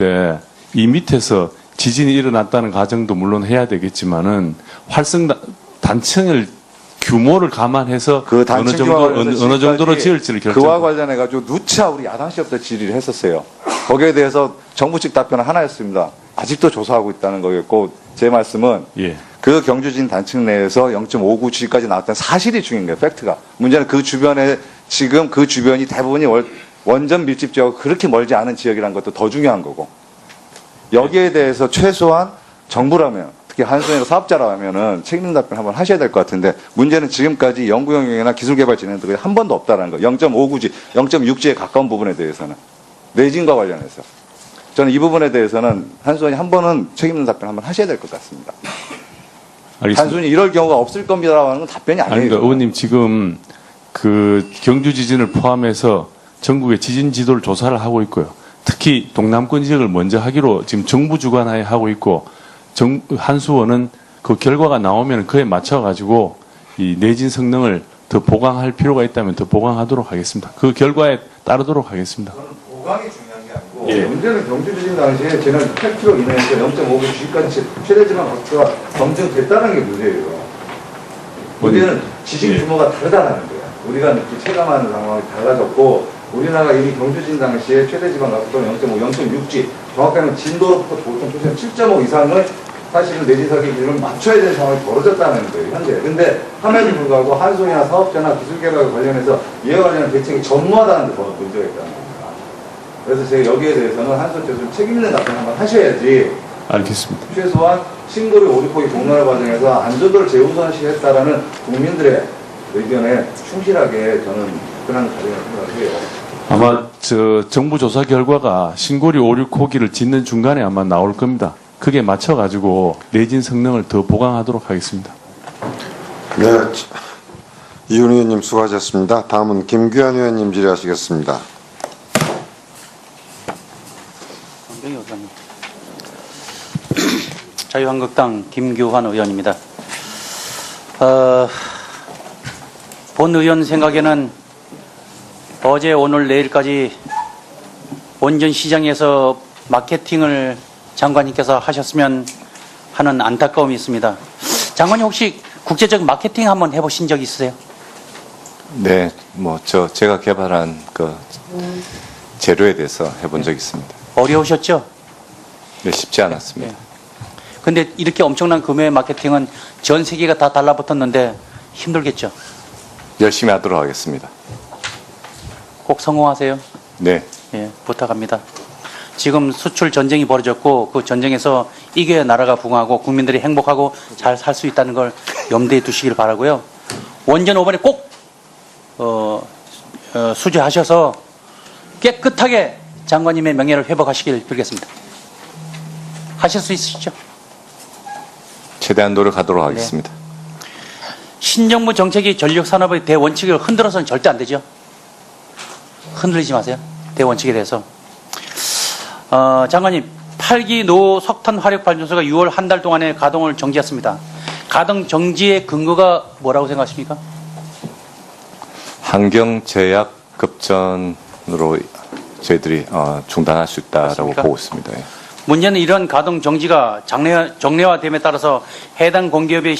이 밑에서 지진이 일어났다는 가정도 물론 해야 되겠지만은 단층을 규모를 감안해서 그 어느 정도로 지을지를 결정. 그와 관련해 가지고 누차 우리 야당 시절부터 질의를 했었어요. 거기에 대해서 정부 측 답변은 하나였습니다. 아직도 조사하고 있다는 거였고, 제 말씀은 예. 그 경주진 단층 내에서 0.59G까지 나왔다는 사실이 중요한 거예요. 팩트가. 문제는 그 주변에 지금 그 주변이 대부분이 원전 밀집 지역하고 그렇게 멀지 않은 지역이라는 것도 더 중요한 거고, 여기에 대해서 최소한 정부라면, 특히 한수영 사업자라면은 책임 답변 한번 하셔야 될 것 같은데, 문제는 지금까지 연구 영역이나 기술 개발 진행들이 한 번도 없다라는 거. 0.59G, 0.6G에 가까운 부분에 대해서는 내진과 관련해서 저는 이 부분에 대해서는 한수원이 한 번은 책임 있는 답변 한번 하셔야 될 것 같습니다. 알겠습니다. 단순히 이럴 경우가 없을 겁니다라는 건 답변이 아니에요. 아닙니다. 의원님 지금 그 경주 지진을 포함해서 전국의 지진 지도를 조사를 하고 있고요. 특히 동남권 지역을 먼저 하기로 지금 정부 주관하에 하고 있고, 한수원은 그 결과가 나오면 그에 맞춰 가지고 이 내진 성능을 더 보강할 필요가 있다면 더 보강하도록 하겠습니다. 그 결과에 따르도록 하겠습니다. 저는 보강이 중요한 게 아니고, 예. 문제는 경주 지진 당시에 저는 팩트로 인해서 0.59G까지 최대지방 각도가 검증됐다는 게 문제예요. 문제는 지진 규모가 다르다는 거예요. 우리가 체감하는 상황이 달라졌고, 우리나라가 이미 경주진 당시에 최대지방 각도는 0.5, 0.6G, 정확하게는 진도로부터 보통 표시한 7.5 이상을 사실은 내지사기 기준을 맞춰야 되는 상황이 벌어졌다는 거예요, 현재. 근데 함에도 불구하고 한손이나 사업자나 기술개발과 관련해서 이와 관련한 대책이 전무하다는 데 더 문제가 있다는 겁니다. 그래서 제가 여기에 대해서는 한손 쪽에서 책임 있는 답변 한번 하셔야지. 알겠습니다. 최소한 신고리 오류폭이 공론화 과정에서 안전도를 최우선시했다라는 국민들의 의견에 충실하게 저는 접근하는 과정을 생각해요. 아마 정부 조사 결과가 신고리 5, 6호기를 짓는 중간에 아마 나올 겁니다. 그게 맞춰가지고 내진 성능을 더 보강하도록 하겠습니다. 네, 이윤 의원님 수고하셨습니다. 다음은 김규환 의원님 질의하시겠습니다. 자유한국당 김규환 의원입니다. 본 의원 생각에는 어제 오늘 내일까지 원전 시장에서 마케팅을 장관님께서 하셨으면 하는 안타까움이 있습니다. 장관님 혹시 국제적 마케팅 한번 해보신 적 있으세요? 네, 제가 개발한 그 재료에 대해서 해본 적이 있습니다. 어려우셨죠? 네, 쉽지 않았습니다. 근데 이렇게 엄청난 규모의 마케팅은 전 세계가 다 달라붙었는데 힘들겠죠? 열심히 하도록 하겠습니다. 꼭 성공하세요. 네. 예, 부탁합니다. 지금 수출 전쟁이 벌어졌고 그 전쟁에서 이겨야 나라가 부강하고 국민들이 행복하고 잘 살 수 있다는 걸 염두에 두시길 바라고요. 원전 5번에 꼭 수주하셔서 깨끗하게 장관님의 명예를 회복하시길 빌겠습니다. 하실 수 있으시죠? 최대한 노력하도록 하겠습니다. 신정부 정책이 전력산업의 대원칙을 흔들어서는 절대 안 되죠. 흔들리지 마세요. 대원칙에 대해서. 장관님, 8기 노 석탄 화력 발전소가 6월 한 달 동안에 가동을 정지했습니다. 가동 정지의 근거가 뭐라고 생각하십니까? 환경 제약 급전으로 저희들이 중단할 수 있다라고 맞습니까? 보고 있습니다. 예. 문제는 이런 가동 정지가 정례화됨에 따라서 해당 공기업의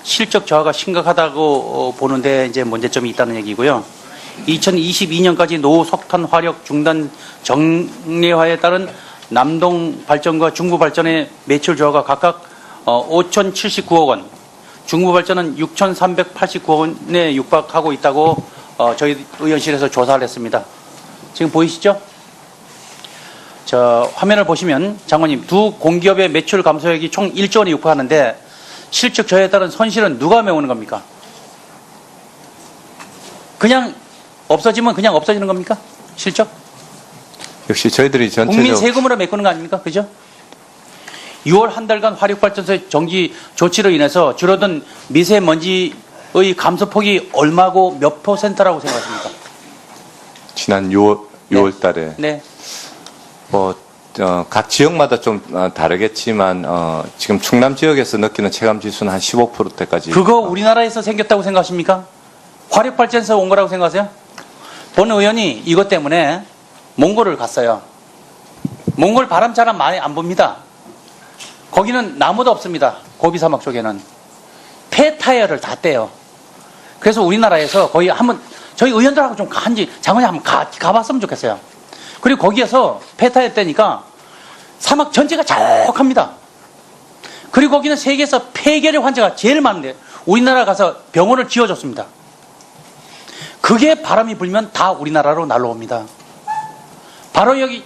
실적 저하가 심각하다고 보는데 이제 문제점이 있다는 얘기고요. 2022년까지 노 석탄 화력 중단 정례화에 따른 남동 발전과 중부 발전의 매출 저하가 각각 5,079억 원, 중부 발전은 6,389억 원에 육박하고 있다고 저희 의원실에서 조사를 했습니다. 지금 보이시죠? 화면을 보시면 장관님, 두 공기업의 매출 감소액이 총 1조 원에 육박하는데 실적 저하에 따른 손실은 누가 메우는 겁니까? 그냥 없어지면 그냥 없어지는 겁니까? 실적? 역시 저희들이 국민 세금으로 메꾸는 거 아닙니까? 그죠? 6월 한 달간 화력발전소의 정지 조치로 인해서 줄어든 미세먼지의 감소폭이 얼마고 몇 %라고 생각하십니까? 지난 6월 달에 네. 각 지역마다 좀 다르겠지만 지금 충남 지역에서 느끼는 체감 지수는 한 15%대까지. 그거 우리나라에서 생겼다고 생각하십니까? 화력발전소 온 거라고 생각하세요? 본 의원이 이것 때문에 몽골을 갔어요. 몽골 바람 잘 많이 안 봅니다. 거기는 나무도 없습니다. 고비 사막 쪽에는. 폐타이어를 다 떼요. 그래서 우리나라에서 거의 한번 저희 의원들하고 좀 장관님 한번 가봤으면 좋겠어요. 그리고 거기에서 폐타이어 떼니까 사막 전체가 자욱합니다. 그리고 거기는 세계에서 폐결의 환자가 제일 많은데 우리나라 가서 병원을 지어줬습니다. 그게 바람이 불면 다 우리나라로 날라옵니다. 바로 여기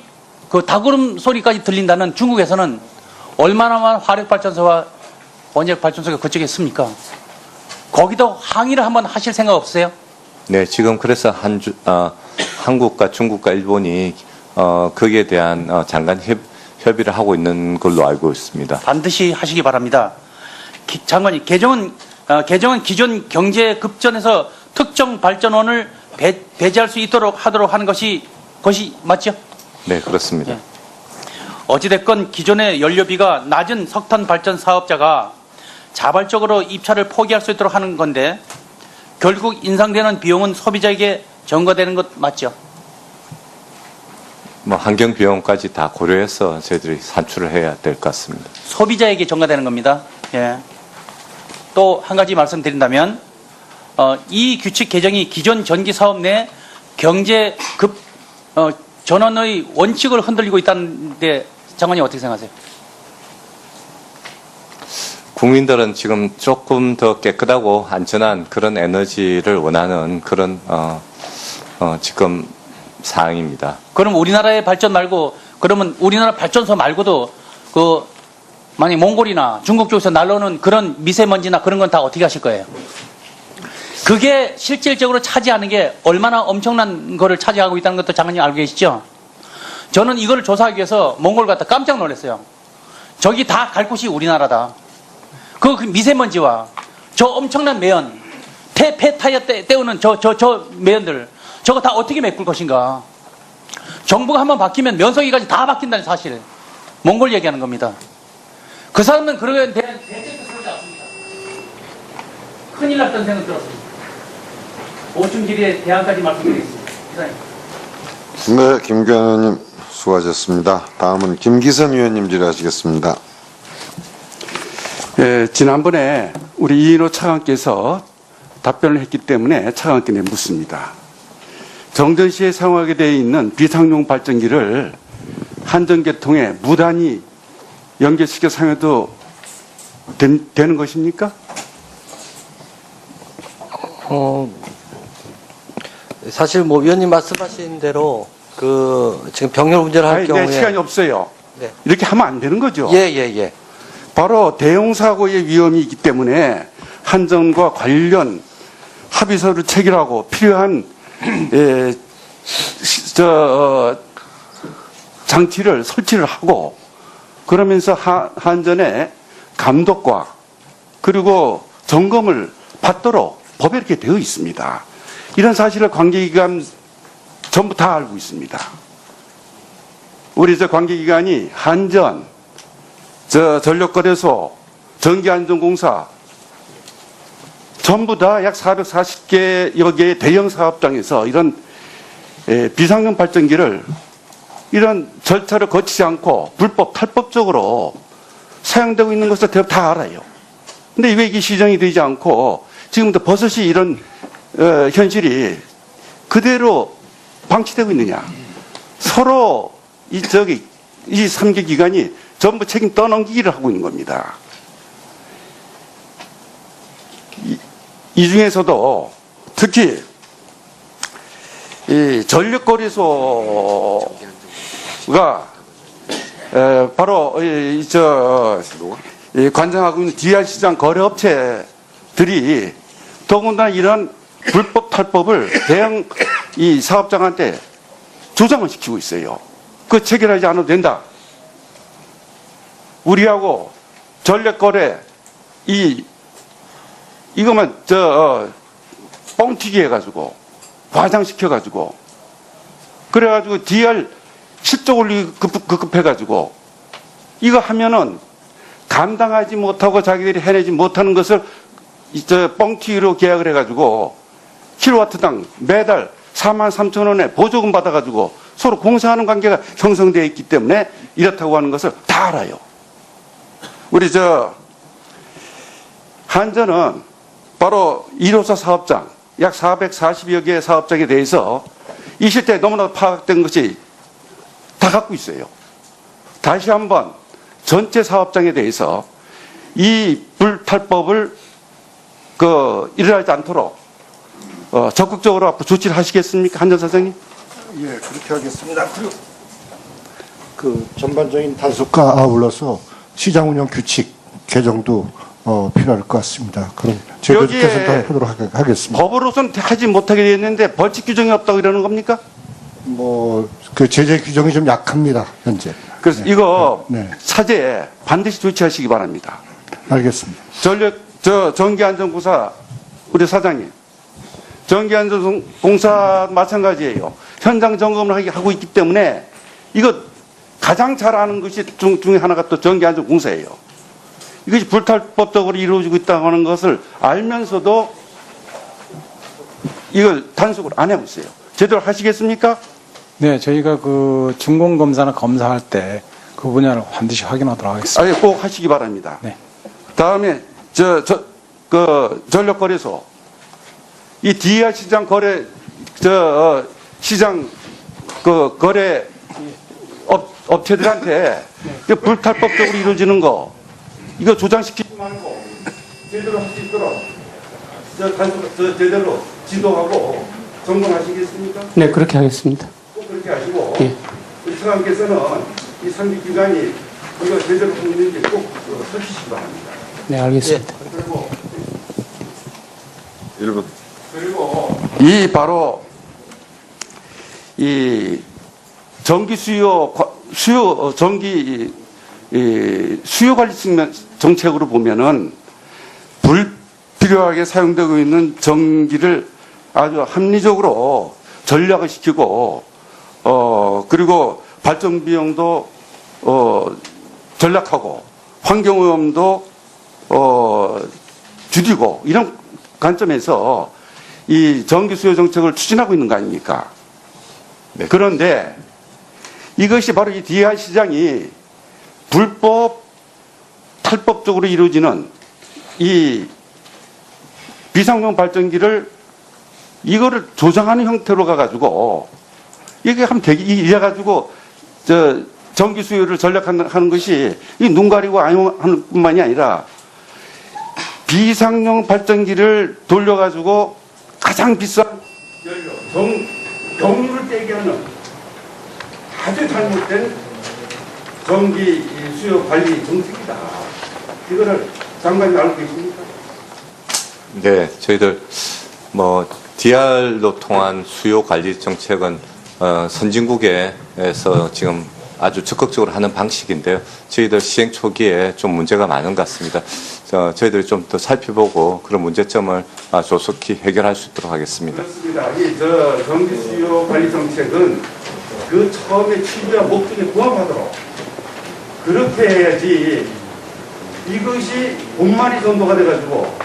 그 닭울음 소리까지 들린다는 중국에서는 얼마나 많은 화력발전소와 원자력발전소가 그쪽에 있습니까? 거기도 항의를 한번 하실 생각 없으세요? 네, 지금 그래서 한국과 중국과 일본이 거기에 대한 장관 협의를 하고 있는 걸로 알고 있습니다. 반드시 하시기 바랍니다. 장관님, 개정은 기존 경제 급전에서 특정 발전원을 배제할 수 있도록 하도록 하는 것이 맞죠? 네, 그렇습니다. 네. 어찌됐건 기존의 연료비가 낮은 석탄 발전 사업자가 자발적으로 입찰을 포기할 수 있도록 하는 건데 결국 인상되는 비용은 소비자에게 전가되는 것 맞죠? 뭐 환경 비용까지 다 고려해서 저희들이 산출을 해야 될 것 같습니다. 소비자에게 전가되는 겁니다. 예. 또 한 가지 말씀드린다면 이 규칙 개정이 기존 전기 사업 내 경제 전환의 원칙을 흔들리고 있다는데 장관님 어떻게 생각하세요? 국민들은 지금 조금 더 깨끗하고 안전한 그런 에너지를 원하는 그런 지금 사항입니다. 그럼 우리나라의 발전 말고 그러면 우리나라 발전소 말고도 만약 몽골이나 중국 쪽에서 날라오는 그런 미세먼지나 그런 건 다 어떻게 하실 거예요? 그게 실질적으로 차지하는 게 얼마나 엄청난 거를 차지하고 있다는 것도 장관님 알고 계시죠? 저는 이거를 조사하기 위해서 몽골 갔다 깜짝 놀랐어요. 저기 다 갈 곳이 우리나라다. 그 미세먼지와 저 엄청난 매연, 폐타이어 때우는 저 매연들, 저거 다 어떻게 메꿀 것인가. 정부가 한번 바뀌면 면석이까지 다 바뀐다는 사실. 몽골 얘기하는 겁니다. 그 사람은 그러에 대한 대책도 세우지 않습니다. 큰일 났다는 생각 들었습니다. 보충질의에 대안까지 말씀드리겠습니다. 기사님. 네, 김규환 의원님 수고하셨습니다. 다음은 김기선 의원님 질의하시겠습니다. 예, 지난번에 우리 이인호 차관께서 답변을 했기 때문에 차관께 묻습니다. 정전시에 사용하게 되어 있는 비상용 발전기를 한전계통에 무단히 연결시켜 사용해도 되는 것입니까? 사실 뭐 위원님 말씀하신 대로 지금 병렬 운전을 할 경우에 시간이 없어요. 네. 이렇게 하면 안 되는 거죠. 예. 바로 대형 사고의 위험이 있기 때문에 한전과 관련 합의서를 체결하고 필요한 장치를 설치를 하고 그러면서 한전의 감독과 그리고 점검을 받도록 법에 이렇게 되어 있습니다. 이런 사실을 관계기관 전부 다 알고 있습니다. 우리 관계기관이 한전, 전력거래소, 전기안전공사 전부 다 약 440개여 개의 대형 사업장에서 이런 비상용 발전기를 이런 절차를 거치지 않고 불법, 탈법적으로 사용되고 있는 것을 다 알아요. 근데 왜 이게 시정이 되지 않고 지금도 버섯이 이런 현실이 그대로 방치되고 있느냐. 서로 이 3개 기관이 전부 책임 떠넘기기를 하고 있는 겁니다. 이 중에서도 특히 이 전력거래소가 바로 관장하고 있는 DR시장 거래업체들이 더군다나 이런 불법 탈법을 대형 이 사업장한테 조장을 시키고 있어요. 그 체결하지 않아도 된다. 우리하고 전력거래 이거만 뻥튀기 해가지고 과장시켜가지고 그래가지고 DR 실적 올리기 급급해가지고 이거 하면은 감당하지 못하고 자기들이 해내지 못하는 것을 뻥튀기로 계약을 해가지고 킬로와트당 매달 43,000원에 보조금 받아가지고 서로 공사하는 관계가 형성되어 있기 때문에 이렇다고 하는 것을 다 알아요. 우리 한전은 바로 1호사 사업장 약 440여 개의 사업장에 대해서 이 실태에 너무나 파악된 것이 다 갖고 있어요. 다시 한번 전체 사업장에 대해서 이 불탈법을 일어나지 않도록 적극적으로 앞으로 조치를 하시겠습니까? 한전 사장님? 예, 그렇게 하겠습니다. 그리고 그 전반적인 단속과 아울러서 시장 운영 규칙 개정도 필요할 것 같습니다. 그럼 제가 여기에 계속 하도록 하겠습니다. 법으로서는 하지 못하게 되어 있는데 벌칙 규정이 없다고 이러는 겁니까? 그 제재 규정이 좀 약합니다, 현재. 그래서 네. 이거 네. 차제에 반드시 조치하시기 바랍니다. 알겠습니다. 전기안전공사 우리 사장님, 전기안전공사 마찬가지예요. 현장 점검을 하고 있기 때문에 이거 가장 잘 아는 것이 중에 하나가 또 전기안전공사예요. 이것이 불탈법적으로 이루어지고 있다고 하는 것을 알면서도 이걸 단속을 안 하고 있어요. 제대로 하시겠습니까? 네, 저희가 그 준공검사나 검사할 때 그 분야를 반드시 확인하도록 하겠습니다. 꼭 하시기 바랍니다. 네. 다음에 전력거래소 이 DR 시장 거래 시장 거래 업체들한테 불탈법적으로 이루어지는 거 이거 조장시키지 말고 제대로 할 수 있도록 제대로 지도하고 점검하시겠습니까? 네, 그렇게 하겠습니다. 꼭 그렇게 하시고 예. 우리 차관께서는 이 상비기관이 이거 제대로 하고 있는지 꼭 살피시기 바랍니다. 네, 알겠습니다. 그리고 1분. 이 바로 이 전기 전기 수요 관리 측면 정책으로 보면은 불필요하게 사용되고 있는 전기를 아주 합리적으로 전략을 시키고 그리고 발전 비용도 전략하고 환경 오염도 줄이고 이런 관점에서 이 전기 수요 정책을 추진하고 있는 거 아닙니까? 네. 그런데 이것이 바로 이 DI 시장이 불법 탈법적으로 이루어지는 이 비상용 발전기를 이거를 조장하는 형태로 가가지고 이게 이래 가지고 전기 수요를 전략하는 것이 이 눈 가리고 하는 뿐만이 아니라 비상용 발전기를 돌려가지고 가장 비싼 연료, 경유를 떼게 하는 아주 잘못된 전기 수요 관리 정책이다. 이거를 장관님 알고 계십니까? 네, 저희들 DR로 통한 수요 관리 정책은 선진국에서 지금 아주 적극적으로 하는 방식인데요. 저희들 시행 초기에 좀 문제가 많은 것 같습니다. 저희들이 좀 더 살펴보고 그런 문제점을 조속히 해결할 수 있도록 하겠습니다. 그렇습니다. 이 전기 수요 관리 정책은 그 처음에 취지와 목적에 부합하도록 그렇게 해야지 이것이 돈만이 전도가 돼가지고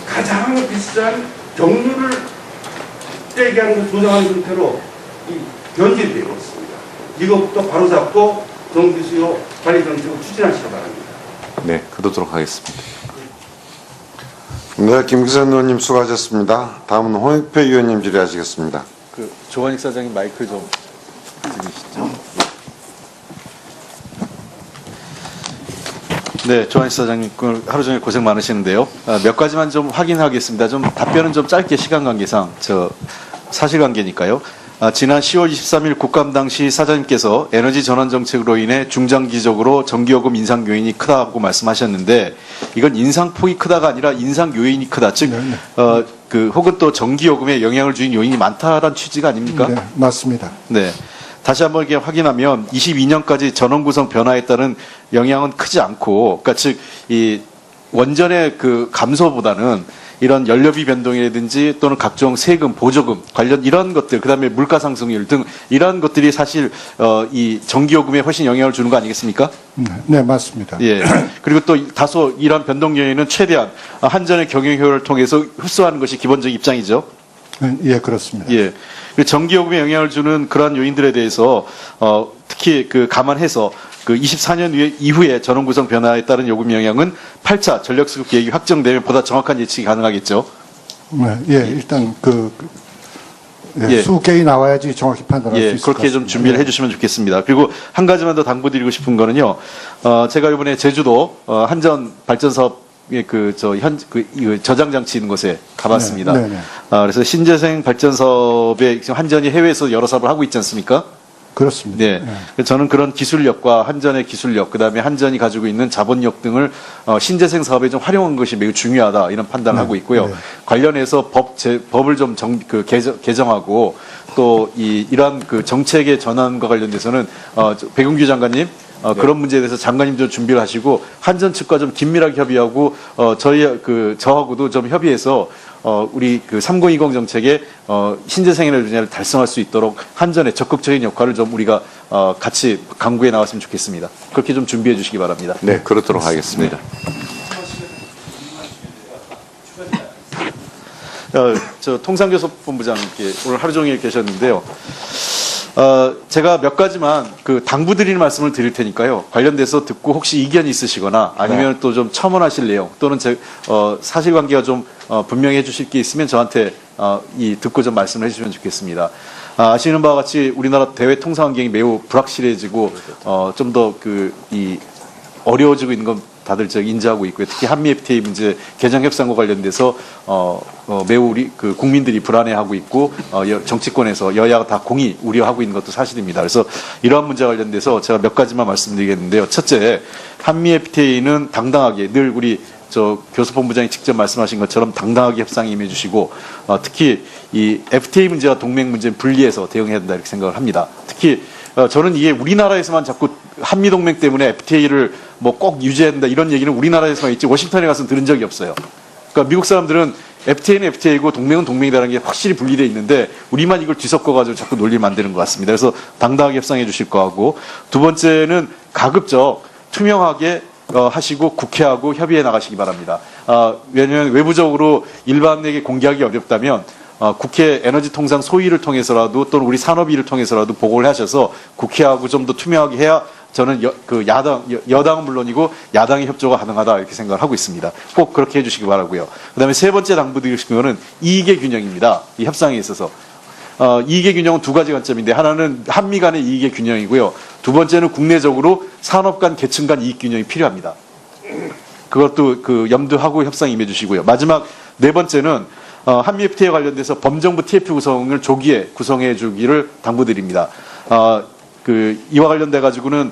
가장 비싼 경유를 떼게 하는 걸 조장하는 형태로 변질되고 있습니다. 이것부터 바로잡고 전기 수요 관리 정책을 추진하시기 바랍니다. 네, 그러도록 하겠습니다. 네, 김기선 의원님 수고하셨습니다. 다음은 홍익표 의원님 질의하시겠습니다. 조원익 사장님 마이크 좀 드리시죠. 네, 조원익 사장님 하루 종일 고생 많으시는데요. 몇 가지만 좀 확인하겠습니다. 좀 답변은 좀 짧게 시간 관계상 사실관계니까요. 지난 10월 23일 국감 당시 사장님께서 에너지 전환 정책으로 인해 중장기적으로 전기요금 인상 요인이 크다고 말씀하셨는데 이건 인상폭이 크다가 아니라 인상 요인이 크다. 즉, 혹은 또 전기요금에 영향을 주는 요인이 많다라는 취지가 아닙니까? 네, 맞습니다. 네. 다시 한번 이렇게 확인하면 22년까지 전원 구성 변화에 따른 영향은 크지 않고, 그러니까 즉, 이 원전의 그 감소보다는 이런 연료비 변동이라든지 또는 각종 세금, 보조금 관련 이런 것들, 그다음에 물가 상승률 등 이런 것들이 사실 이 전기요금에 훨씬 영향을 주는 거 아니겠습니까? 네, 맞습니다. 예. 그리고 또 다소 이런 변동 요인은 최대한 한전의 경영 효율을 통해서 흡수하는 것이 기본적 입장이죠. 예, 그렇습니다. 예. 전기요금에 영향을 주는 그러한 요인들에 대해서 특히 그 감안해서 그 24년 이후에 전원 구성 변화에 따른 요금 영향은 8차 전력수급 계획이 확정되면 보다 정확한 예측이 가능하겠죠. 네, 예, 일단 예. 수개이 나와야지 정확히 판단할 수 예, 있을 것 그렇게 같습니다. 좀 준비를 해주시면 좋겠습니다. 그리고 한 가지만 더 당부드리고 싶은 거는요. 제가 이번에 제주도 한전 발전 사업 저장 장치 있는 곳에 가봤습니다. 네, 네, 네. 그래서 신재생 발전 사업에 지금 한전이 해외에서 여러 사업을 하고 있지 않습니까? 그렇습니다. 네. 그래서 저는 그런 기술력과 한전의 기술력, 그다음에 한전이 가지고 있는 자본력 등을 신재생 사업에 좀 활용한 것이 매우 중요하다 이런 판단을 하고 있고요. 네. 관련해서 법을 좀 개정하고 또 이러한 그 정책의 전환과 관련돼서는 백운규 장관님 그런 문제에 대해서 장관님 좀 준비를 하시고 한전 측과 좀 긴밀하게 협의하고 저하고도 좀 협의해서 우리 그 3020 정책의 신재생 에너지 분야를 달성할 수 있도록 한전의 적극적인 역할을 좀 우리가 같이 강구해 나왔으면 좋겠습니다. 그렇게 좀 준비해 주시기 바랍니다. 네, 그렇도록 하겠습니다. 저 통상교섭본부장님께 오늘 하루 종일 계셨는데요. 제가 몇 가지만 그 당부드리는 말씀을 드릴 테니까요. 관련돼서 듣고 혹시 이견이 있으시거나 아니면 또 좀 첨언하실 내용 또는 사실관계가 좀 분명히 해주실 게 있으면 저한테 듣고 좀 말씀을 해주시면 좋겠습니다. 아시는 바와 같이 우리나라 대외 통상 환경이 매우 불확실해지고 좀 더 어려워지고 있는 건 다들 인지하고 있고요. 특히 한미 FTA 문제 개정 협상과 관련돼서 매우 우리 그 국민들이 불안해하고 있고 정치권에서 여야가 다 공히 우려하고 있는 것도 사실입니다. 그래서 이러한 문제와 관련돼서 제가 몇 가지만 말씀드리겠는데요. 첫째, 한미 FTA는 당당하게 늘 우리 교섭본부장이 직접 말씀하신 것처럼 당당하게 협상에 임해주시고 특히 이 FTA 문제와 동맹 문제는 분리해서 대응해야 된다 이렇게 생각을 합니다. 특히 저는 이게 우리나라에서만 자꾸 한미동맹 때문에 FTA를 뭐 꼭 유지해야 된다 이런 얘기는 우리나라에서만 있지 워싱턴에 가서 들은 적이 없어요. 그러니까 미국 사람들은 FTA는 FTA이고 동맹은 동맹이라는 게 확실히 분리되어 있는데 우리만 이걸 뒤섞어가지고 자꾸 논리를 만드는 것 같습니다. 그래서 당당하게 협상해 주실 거 하고 두 번째는 가급적 투명하게 하시고 국회하고 협의해 나가시기 바랍니다. 왜냐하면 외부적으로 일반에게 공개하기 어렵다면 국회 에너지통상 소위를 통해서라도 또는 우리 산업위를 통해서라도 보고를 하셔서 국회하고 좀 더 투명하게 해야 저는 여당은 물론이고 야당의 협조가 가능하다 이렇게 생각을 하고 있습니다. 꼭 그렇게 해주시기 바라고요. 그다음에 세 번째 당부드리신 거는 이익의 균형입니다. 이 협상에 있어서 이익의 균형은 두 가지 관점인데 하나는 한미 간의 이익의 균형이고요. 두 번째는 국내적으로 산업 간 계층 간 이익 균형이 필요합니다. 그것도 염두하고 협상에 임해주시고요. 마지막 네 번째는 한미 FTA 관련돼서 범정부 TF 구성을 조기에 구성해 주기를 당부드립니다. 이와 관련돼 가지고는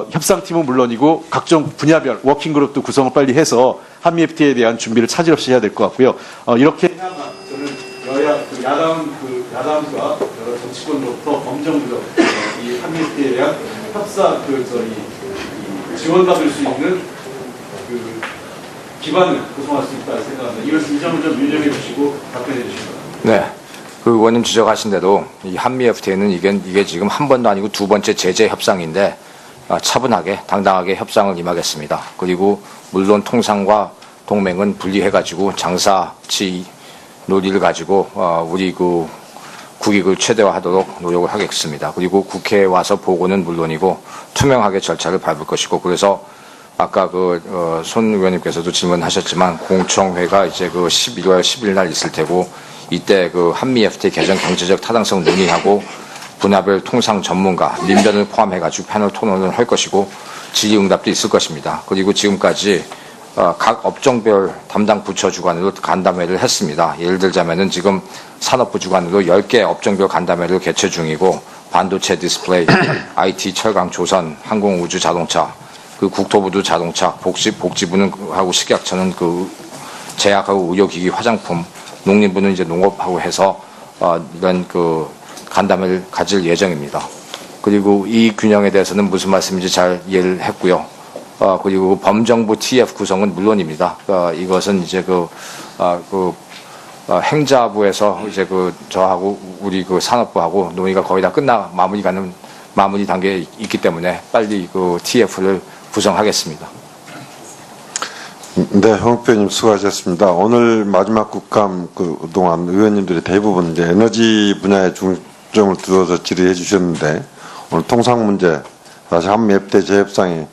협상팀은 물론이고 각종 분야별 워킹그룹도 구성을 빨리 해서 한미 FTA에 대한 준비를 차질 없이 해야 될 것 같고요. 이렇게 해야만 저는 야당과 여러 정치권으로부터 범정부적 이 한미 FTA에 대한 협상 지원받을 수 있는 기반을 구성할 수 있다 생각합니다. 이 점을 좀 유념해 주시고 답변해 주시기 바랍니다. 네. 그 의원님 지적하신 대로 이 한미 FTA는 이게 지금 한 번도 아니고 두 번째 제재 협상인데 차분하게 당당하게 협상을 임하겠습니다. 그리고 물론 통상과 동맹은 분리해가지고 장사치 논리를 가지고 우리 국익을 최대화하도록 노력을 하겠습니다. 그리고 국회에 와서 보고는 물론이고 투명하게 절차를 밟을 것이고 그래서 아까 손 의원님께서도 질문하셨지만 공청회가 이제 11월 10일 날 있을 테고 이때 한미 FTA 개정 경제적 타당성 논의하고 분야별 통상 전문가, 민변을 포함해가지고 패널 토론을 할 것이고 질의응답도 있을 것입니다. 그리고 지금까지 각 업종별 담당 부처 주관으로 간담회를 했습니다. 예를 들자면은 지금 산업부 주관으로 10개 업종별 간담회를 개최 중이고 반도체 디스플레이, IT, 철강, 조선, 항공, 우주, 자동차, 국토부도 자동차, 복지부는 하고 식약처는 제약하고 의료기기, 화장품, 농림부는 이제 농업하고 해서 이런 간담회를 가질 예정입니다. 그리고 이 균형에 대해서는 무슨 말씀인지 잘 이해를 했고요. 그리고 범정부 TF 구성은 물론입니다. 이것은 이제 행자부에서 이제 저하고 우리 산업부하고 논의가 거의 다 마무리 단계에 있기 때문에 빨리 TF를 구성하겠습니다. 네, 홍익표 의원님 수고하셨습니다. 오늘 마지막 국감 그동안 의원님들이 대부분 이제 에너지 분야에 중점을 두어서 질의해 주셨는데 오늘 통상 문제, 다시 한미 FTA 재협상이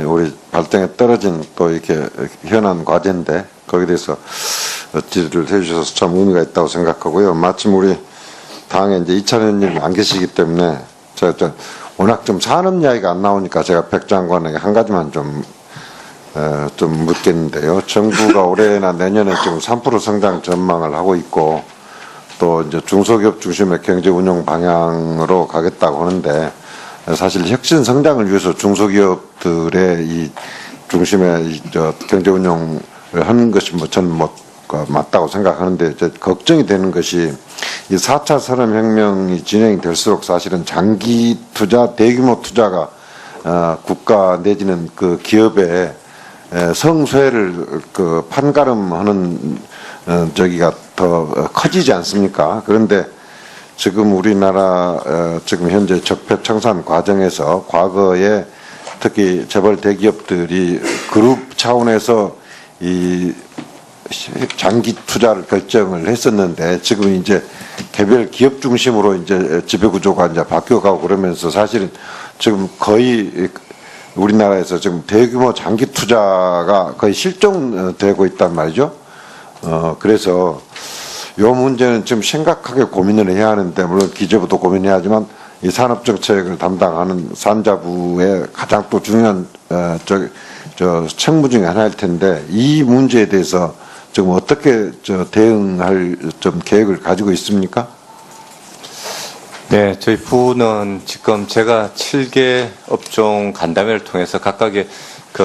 우리 발등에 떨어진 또 이렇게 현안 과제인데 거기에 대해서 질의를 해 주셔서 참 의미가 있다고 생각하고요. 마침 우리 당에 이제 이찬 의원님 안 계시기 때문에 제가 워낙 좀 산업 이야기가 안 나오니까 제가 백 장관에게 한 가지만 좀 묻겠는데요. 정부가 올해나 내년에 지금 3% 성장 전망을 하고 있고 또 이제 중소기업 중심의 경제 운영 방향으로 가겠다고 하는데 사실 혁신 성장을 위해서 중소기업들의 이 중심의 경제 운영을 하는 것이 저는 맞다고 생각하는데 이제 걱정이 되는 것이 이 4차 산업혁명이 진행이 될수록 사실은 장기 투자, 대규모 투자가 국가 내지는 그 기업에 성쇠를 판가름하는 저기가 더 커지지 않습니까? 그런데 지금 우리나라 지금 현재 적폐청산 과정에서 과거에 특히 재벌 대기업들이 그룹 차원에서 이 장기 투자를 결정을 했었는데 지금 이제 개별 기업 중심으로 이제 지배 구조가 이제 바뀌어가고 그러면서 사실은 지금 거의 우리나라에서 지금 대규모 장기 투자가 거의 실종되고 있단 말이죠. 그래서 이 문제는 좀 심각하게 고민을 해야 하는데 물론 기재부도 고민해야 하지만 이 산업정책을 담당하는 산자부의 가장 또 중요한 책무 중에 하나일 텐데 이 문제에 대해서 지금 어떻게 대응할 좀 계획을 가지고 있습니까? 네, 저희 부는 지금 제가 7개 업종 간담회를 통해서 각각의 그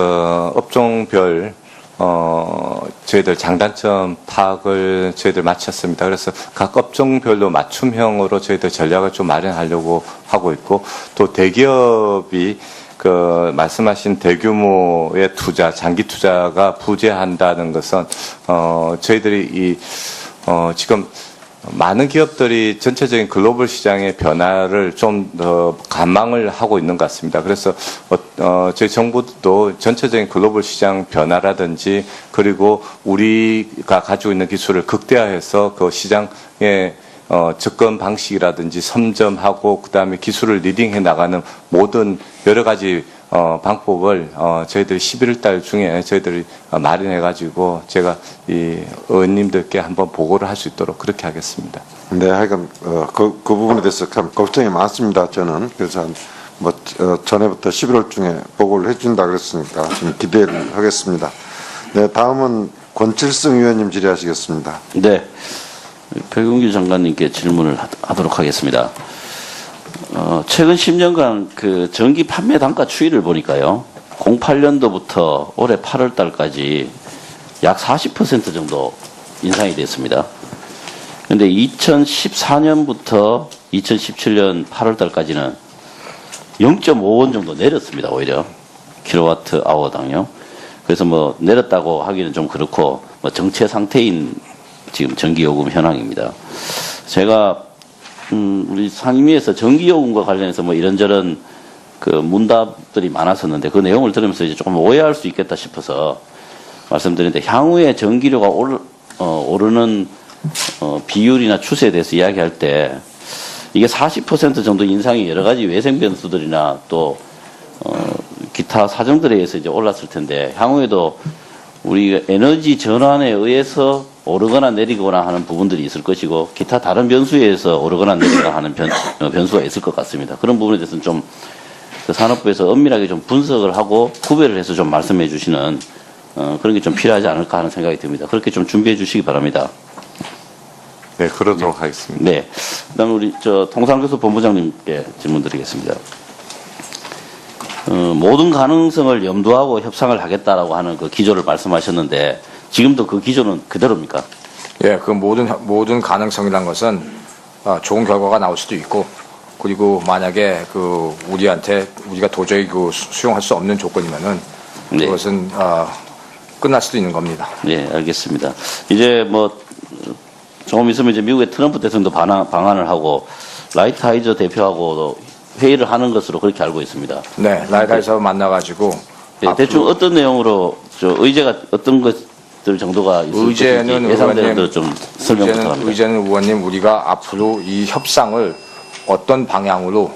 업종별 저희들 장단점 파악을 저희들 마쳤습니다. 그래서 각 업종별로 맞춤형으로 저희들 전략을 좀 마련하려고 하고 있고 또 대기업이 그 말씀하신 대규모의 투자, 장기 투자가 부재한다는 것은 저희들이 지금 많은 기업들이 전체적인 글로벌 시장의 변화를 좀 더 관망을 하고 있는 것 같습니다. 그래서 저희 정부도 전체적인 글로벌 시장 변화라든지 그리고 우리가 가지고 있는 기술을 극대화해서 그 시장에 접근 방식이라든지 선점하고 그다음에 기술을 리딩해 나가는 모든 여러 가지 방법을 저희들이 11월 달 중에 저희들이 마련해 가지고 제가 이 의원님들께 한번 보고를 할 수 있도록 그렇게 하겠습니다. 네, 하여간 그 부분에 대해서 참 걱정이 많습니다. 저는 그래서 전에부터 11월 중에 보고를 해준다 그랬으니까 좀 기대를 하겠습니다. 네, 다음은 권칠승 의원님 질의하시겠습니다. 네, 백운규 장관님께 질문을 하도록 하겠습니다. 최근 10년간 그 전기 판매 단가 추이를 보니까요, 08년도부터 올해 8월 달까지 약 40% 정도 인상이 됐습니다. 그런데 2014년부터 2017년 8월 달까지는 0.5원 정도 내렸습니다, 오히려. 킬로와트 아워당요. 그래서 뭐 내렸다고 하기는 좀 그렇고, 뭐 정체 상태인 지금 전기요금 현황입니다. 제가 우리 상임위에서 전기요금과 관련해서 뭐 이런저런 그 문답들이 많았었는데 그 내용을 들으면서 이제 조금 오해할 수 있겠다 싶어서 말씀드리는데 향후에 전기료가 오르는 비율이나 추세에 대해서 이야기할 때 이게 40% 정도 인상이 여러 가지 외생 변수들이나 또 기타 사정들에 의해서 이제 올랐을 텐데 향후에도 우리 에너지 전환에 의해서 오르거나 내리거나 하는 부분들이 있을 것이고 기타 다른 변수에 의해서 오르거나 내리거나 하는 변수가 있을 것 같습니다. 그런 부분에 대해서는 좀 그 산업부에서 엄밀하게 좀 분석을 하고 구별을 해서 좀 말씀해 주시는 그런 게 좀 필요하지 않을까 하는 생각이 듭니다. 그렇게 좀 준비해 주시기 바랍니다. 네, 그러도록 하겠습니다. 네. 그다음에 우리 통상교수 본부장님께 질문드리겠습니다. 모든 가능성을 염두하고 협상을 하겠다라고 하는 그 기조를 말씀하셨는데 지금도 그 기조는 그대로입니까? 예, 그 모든 가능성이란 것은 좋은 결과가 나올 수도 있고, 그리고 만약에 그 우리가 도저히 그 수용할 수 없는 조건이면은 네. 그것은 끝날 수도 있는 겁니다. 네, 알겠습니다. 이제 뭐 조금 있으면 이제 미국의 트럼프 대통령도 방한을 하고 라이트하이저 대표하고 회의를 하는 것으로 그렇게 알고 있습니다. 네, 라이트하이저 만나가지고 네, 대충 어떤 내용으로 의제가 어떤 것들 정도가 있을 의제는 것인지 예상대로 의원님, 좀 설명 부탁합니다. 의제는 의원님 우리가 앞으로 이 협상을 어떤 방향으로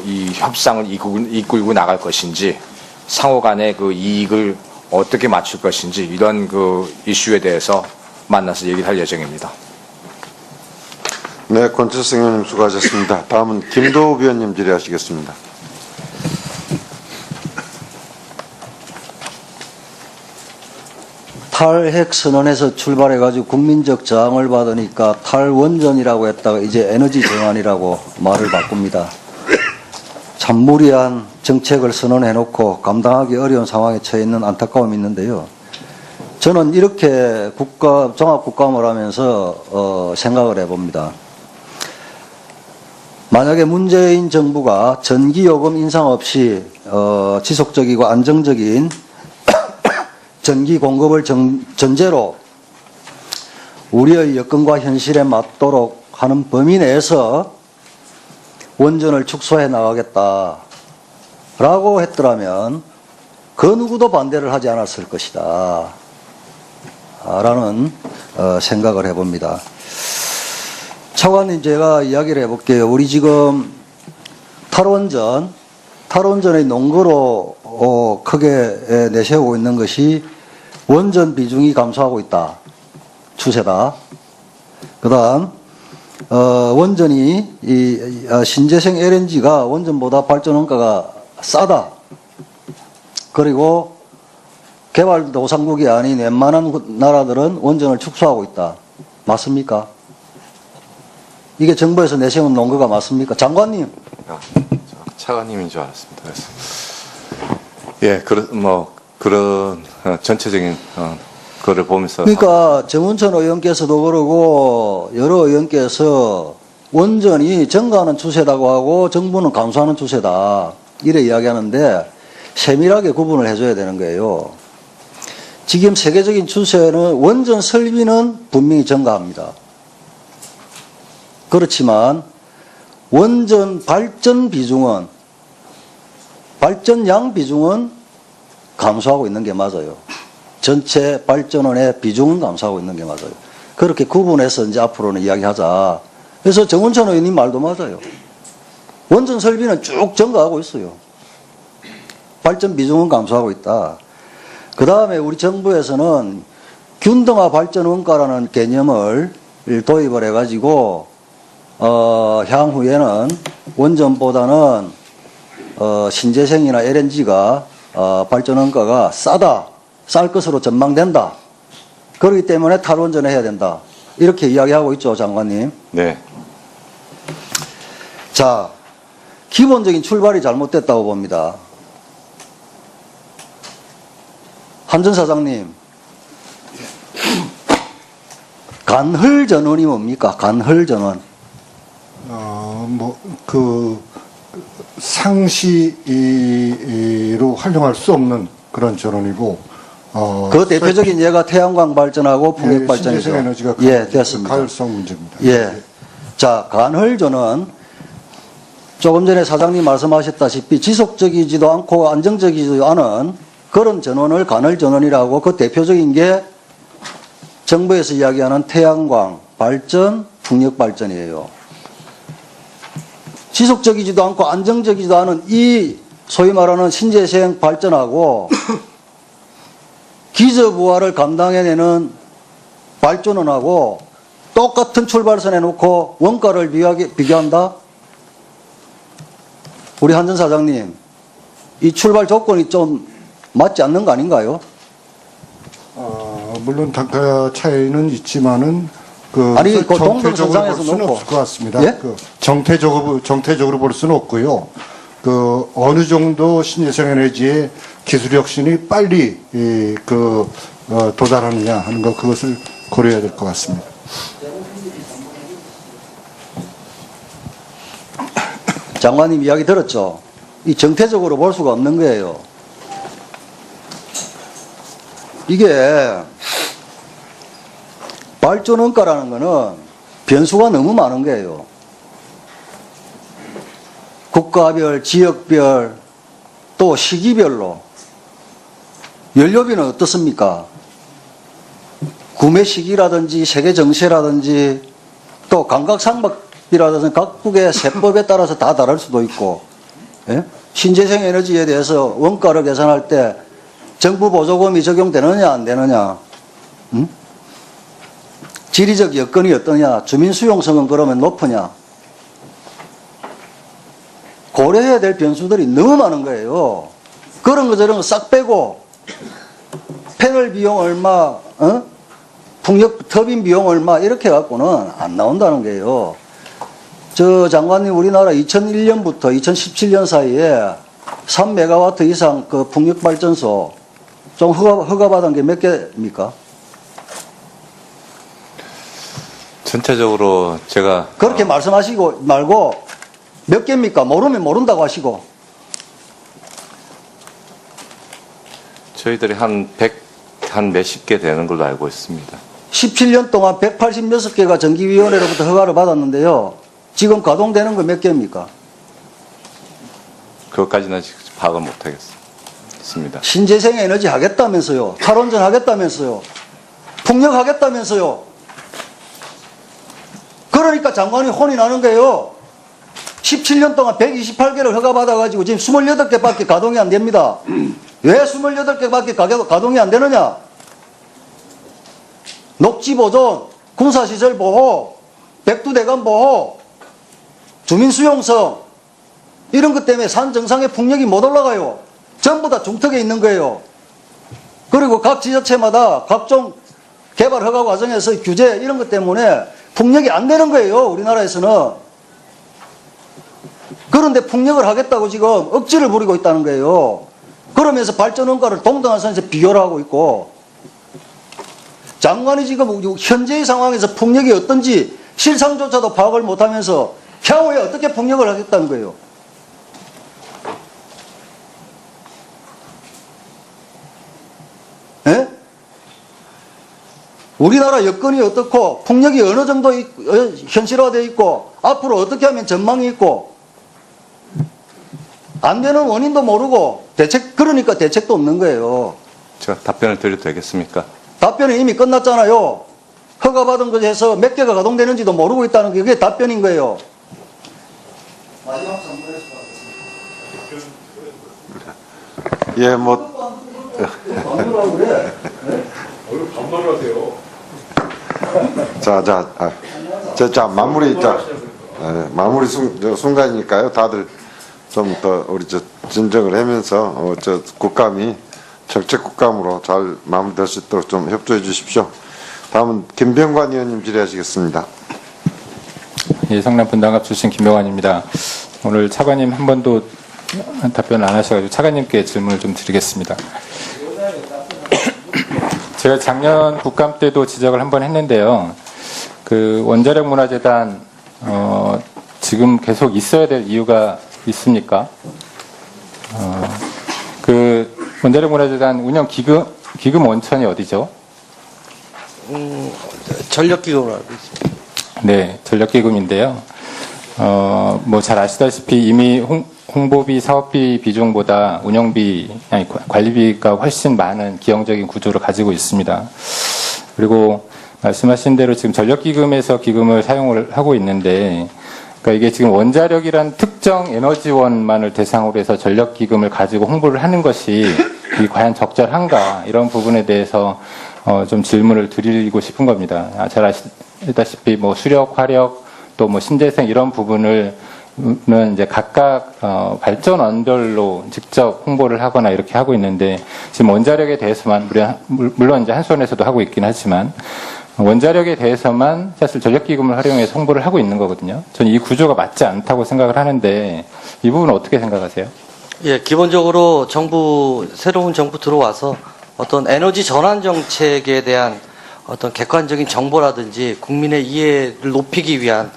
이 협상을 이끌고 나갈 것인지 상호 간의 그 이익을 어떻게 맞출 것인지 이런 그 이슈에 대해서 만나서 얘기를 할 예정입니다. 네, 권철성 의원님 수고하셨습니다. 다음은 김도우 위원님 질의하시겠습니다. 탈핵 선언에서 출발해가지고 국민적 저항을 받으니까 탈원전이라고 했다가 이제 에너지 정환이라고 말을 바꿉니다. 참 무리한 정책을 선언해놓고 감당하기 어려운 상황에 처해 있는 안타까움이 있는데요. 저는 이렇게 종합국감을 하면서 생각을 해봅니다. 만약에 문재인 정부가 전기요금 인상 없이 지속적이고 안정적인 전기 공급을 전제로 우리의 여건과 현실에 맞도록 하는 범위 내에서 원전을 축소해 나가겠다라고 했더라면 그 누구도 반대를 하지 않았을 것이다 라는 생각을 해봅니다. 차관님, 제가 이야기를 해볼게요. 우리 지금 탈원전의 논거로 크게 내세우고 있는 것이 원전 비중이 감소하고 있다. 추세다. 그 다음 원전이 신재생 LNG가 원전보다 발전 원가가 싸다. 그리고 개발도상국이 아닌 웬만한 나라들은 원전을 축소하고 있다. 맞습니까? 이게 정부에서 내세운 논거가 맞습니까? 장관님. 차관님인 줄 알았습니다. 그래서. 그런 전체적인 거를 보면서. 그러니까 정운천 의원께서도 그러고 여러 의원께서 원전이 증가하는 추세다고 하고 정부는 감소하는 추세다. 이래 이야기하는데 세밀하게 구분을 해줘야 되는 거예요. 지금 세계적인 추세는 원전 설비는 분명히 증가합니다. 그렇지만 원전 발전량 비중은 감소하고 있는 게 맞아요. 전체 발전원의 비중은 감소하고 있는 게 맞아요. 그렇게 구분해서 이제 앞으로는 이야기하자. 그래서 정운천 의원님 말도 맞아요. 원전 설비는 쭉 증가하고 있어요. 발전 비중은 감소하고 있다. 그 다음에 우리 정부에서는 균등화 발전 원가라는 개념을 도입을 해가지고 향후에는 원전보다는 신재생이나 LNG가 발전 원가가 쌀 것으로 전망된다. 그렇기 때문에 탈원전을 해야 된다. 이렇게 이야기하고 있죠, 장관님. 네. 자, 기본적인 출발이 잘못됐다고 봅니다. 한전 사장님, 간헐전원이 뭡니까? 간헐전원. 상시로 활용할 수 없는 그런 전원이고, 그 대표적인 예가 태양광 발전하고 풍력 발전이죠. 신재생 에너지가 예, 됐습니다. 가열성 문제입니다. 예. 자, 간헐전은 조금 전에 사장님 말씀하셨다시피 지속적이지도 않고 안정적이지도 않은 그런 전원을 간헐전원이라고, 그 대표적인 게 정부에서 이야기하는 태양광 발전, 풍력 발전이에요. 지속적이지도 않고 안정적이지도 않은 이 소위 말하는 신재생 발전하고 기저부하를 감당해내는 발전원하고 똑같은 출발선에 놓고 원가를 비교한다? 우리 한전 사장님, 이 출발 조건이 좀 맞지 않는 거 아닌가요? 물론 단가 차이는 있지만은 아니, 그 정태적으로 볼 동등선상에서 수는 놓고. 없을 것 같습니다. 예? 정태적으로 볼 수는 없고요. 어느 정도 신재생 에너지의 기술 혁신이 빨리 도달하느냐 하는 것, 그것을 고려해야 될 것 같습니다. 장관님 이야기 들었죠? 이 정태적으로 볼 수가 없는 거예요. 이게 발전 원가라는 거는 변수가 너무 많은 거예요. 국가별, 지역별, 또 시기별로 연료비는 어떻습니까? 구매 시기라든지 세계 정세라든지 또 감각상박비라든지 각국의 세법에 따라서 다 다를 수도 있고, 예? 신재생 에너지에 대해서 원가를 계산할 때 정부 보조금이 적용되느냐 안 되느냐, 지리적 여건이 어떠냐, 주민 수용성은 그러면 높으냐, 고려해야 될 변수들이 너무 많은 거예요. 그런 거 저런 거 싹 빼고 패널 비용 얼마, 풍력 터빈 비용 얼마 이렇게 갖고는 안 나온다는 거예요. 저 장관님, 우리나라 2001년부터 2017년 사이에 3메가와트 이상 그 풍력 발전소 좀 허가받은 게 몇 개입니까? 전체적으로 제가 그렇게 말씀하시고 말고 몇 개입니까? 모르면 모른다고 하시고. 저희들이 한 몇십 개 되는 걸로 알고 있습니다. 17년 동안 186개가 전기위원회로부터 허가를 받았는데요. 지금 가동되는 거 몇 개입니까? 그것까지는 지금 파악을 못하겠습니다. 신재생 에너지 하겠다면서요. 탈원전 하겠다면서요. 풍력 하겠다면서요. 그러니까 장관이 혼이 나는 거예요. 17년 동안 128개를 허가받아가지고 지금 28개밖에 가동이 안 됩니다. 왜 28개밖에 가동이 안 되느냐? 녹지 보존, 군사시설 보호, 백두대간 보호, 주민 수용성, 이런 것 때문에 산 정상의 풍력이 못 올라가요. 전부 다 중턱에 있는 거예요. 그리고 각 지자체마다 각종 개발 허가 과정에서 규제 이런 것 때문에 풍력이 안 되는 거예요. 우리나라에서는. 그런데 풍력을 하겠다고 지금 억지를 부리고 있다는 거예요. 그러면서 발전 원가를 동등한 선에서 비교를 하고 있고, 장관이 지금 현재의 상황에서 풍력이 어떤지 실상조차도 파악을 못하면서 향후에 어떻게 풍력을 하겠다는 거예요. 예? 우리나라 여건이 어떻고 풍력이 어느 정도 현실화되어 있고 앞으로 어떻게 하면 전망이 있고 안 되는 원인도 모르고 그러니까 대책도 없는 거예요. 제가 답변을 드려도 되겠습니까? 답변은 이미 끝났잖아요. 허가받은 것에 해서 몇 개가 가동되는지도 모르고 있다는 게 그게 답변인 거예요. 마지막 3분에서 받겠습니다. 예, 뭐. 반말하고 그래. 오늘 반말을 하세요. 자, 마무리 순간이니까요. 다들 좀 더 우리 진정을 하면서 국감이 정책 국감으로 잘 마무리될 수 있도록 좀 협조해 주십시오. 다음은 김병관 의원님 질의하시겠습니다. 예, 성남 분당갑 출신 김병환입니다. 오늘 차관님 한 번도 답변을 안 하셔가지고 차관님께 질문을 좀 드리겠습니다. 제가 작년 국감 때도 지적을 한 번 했는데요. 그 원자력 문화재단 지금 계속 있어야 될 이유가 있습니까? 그 원자력 문화재단 운영 기금 원천이 어디죠? 전력기금으로 알고 있습니다. 네, 전력기금인데요. 뭐 잘 아시다시피 이미 홍보비, 사업비 비중보다 관리비가 훨씬 많은 기형적인 구조를 가지고 있습니다. 그리고 말씀하신 대로 지금 전력기금에서 기금을 사용을 하고 있는데, 그러니까 이게 지금 원자력이란 특정 에너지원만을 대상으로 해서 전력기금을 가지고 홍보를 하는 것이 이게 과연 적절한가, 이런 부분에 대해서 좀 질문을 드리고 싶은 겁니다. 잘 아시다시피 뭐 수력, 화력, 또 뭐 신재생 이런 부분을 이제 각각 발전원별로 직접 홍보를 하거나 이렇게 하고 있는데, 지금 원자력에 대해서만 물론 이제 한수원에서도 하고 있긴 하지만 원자력에 대해서만 사실 전력기금을 활용해서 홍보를 하고 있는 거거든요. 저는 이 구조가 맞지 않다고 생각을 하는데 이 부분은 어떻게 생각하세요? 예, 기본적으로 새로운 정부 들어와서 어떤 에너지 전환 정책에 대한 어떤 객관적인 정보라든지 국민의 이해를 높이기 위한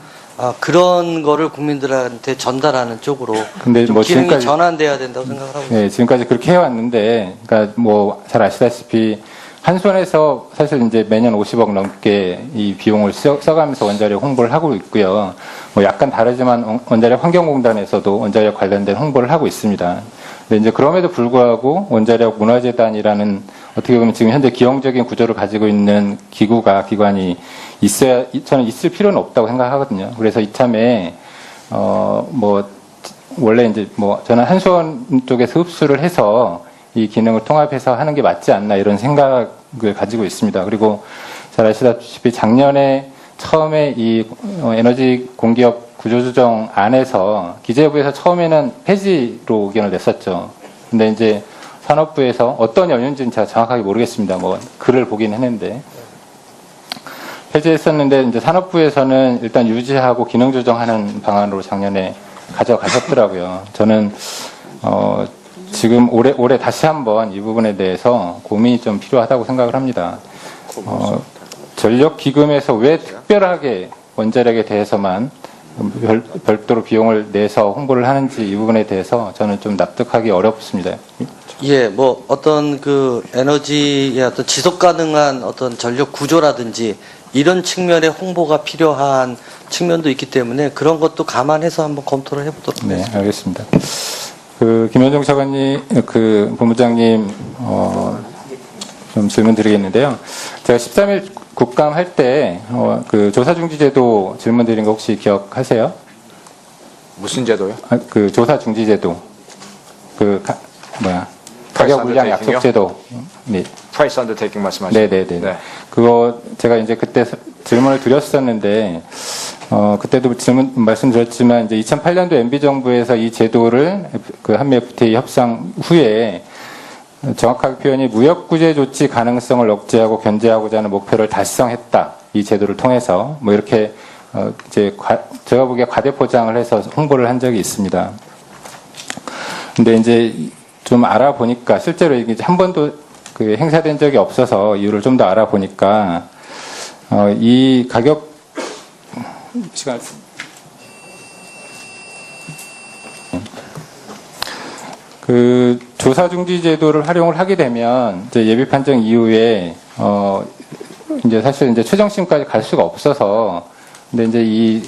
그런 거를 국민들한테 전달하는 쪽으로 근데 좀 뭐 기능이 지금까지 전환돼야 된다고 생각을 하고 있습니다. 네, 지금까지 그렇게 해왔는데, 그러니까 뭐 잘 아시다시피 한손에서 사실 이제 매년 50억 넘게 이 비용을 써가면서 원자력 홍보를 하고 있고요. 뭐 약간 다르지만 원자력 환경공단에서도 원자력 관련된 홍보를 하고 있습니다. 근데 이제 그럼에도 불구하고 원자력 문화재단이라는 어떻게 보면 지금 현재 기형적인 구조를 가지고 있는 기관이 있어야, 저는 있을 필요는 없다고 생각하거든요. 그래서 이참에, 원래 이제 저는 한수원 쪽에서 흡수를 해서 이 기능을 통합해서 하는 게 맞지 않나 이런 생각을 가지고 있습니다. 그리고 잘 아시다시피 작년에 처음에 이 에너지 공기업 구조조정 안에서 기재부에서 처음에는 폐지로 의견을 냈었죠. 근데 이제 산업부에서 어떤 연유인지는 제가 정확하게 모르겠습니다. 글을 보긴 했는데. 폐지했었는데 이제 산업부에서는 일단 유지하고 기능 조정하는 방안으로 작년에 가져가셨더라고요. 저는 지금 올해 다시 한번 이 부분에 대해서 고민이 좀 필요하다고 생각을 합니다. 전력기금에서 왜 특별하게 원자력에 대해서만 별도로 비용을 내서 홍보를 하는지 이 부분에 대해서 저는 좀 납득하기 어렵습니다. 예, 어떤 에너지의 어떤 지속 가능한 어떤 전력 구조라든지 이런 측면의 홍보가 필요한 측면도 있기 때문에 그런 것도 감안해서 한번 검토를 해보도록 하겠습니다. 네, 알겠습니다. 김현정 차관님, 본부장님, 좀 질문 드리겠는데요. 제가 13일 국감 할 때, 조사중지제도 질문 드린 거 혹시 기억하세요? 무슨 제도요? 조사중지제도. 가격 물량 약속 제도. 네. 프라이스 언더테이킹 말씀하시죠? 네네네. 네. 그거 제가 이제 그때 질문을 드렸었는데, 그때도 말씀드렸지만, 이제 2008년도 MB정부에서 이 제도를 한미 FTA 협상 후에 정확하게 표현이 무역구제 조치 가능성을 억제하고 견제하고자 하는 목표를 달성했다. 이 제도를 통해서. 이렇게, 제가 보기에 과대포장을 해서 홍보를 한 적이 있습니다. 근데 이제 좀 알아보니까 실제로 이게 한 번도 행사된 적이 없어서 이유를 좀 더 알아보니까, 이 가격, 시간, 조사중지 제도를 활용을 하게 되면, 이제 예비 판정 이후에, 이제 사실 이제 최종심까지 갈 수가 없어서, 근데 이제 이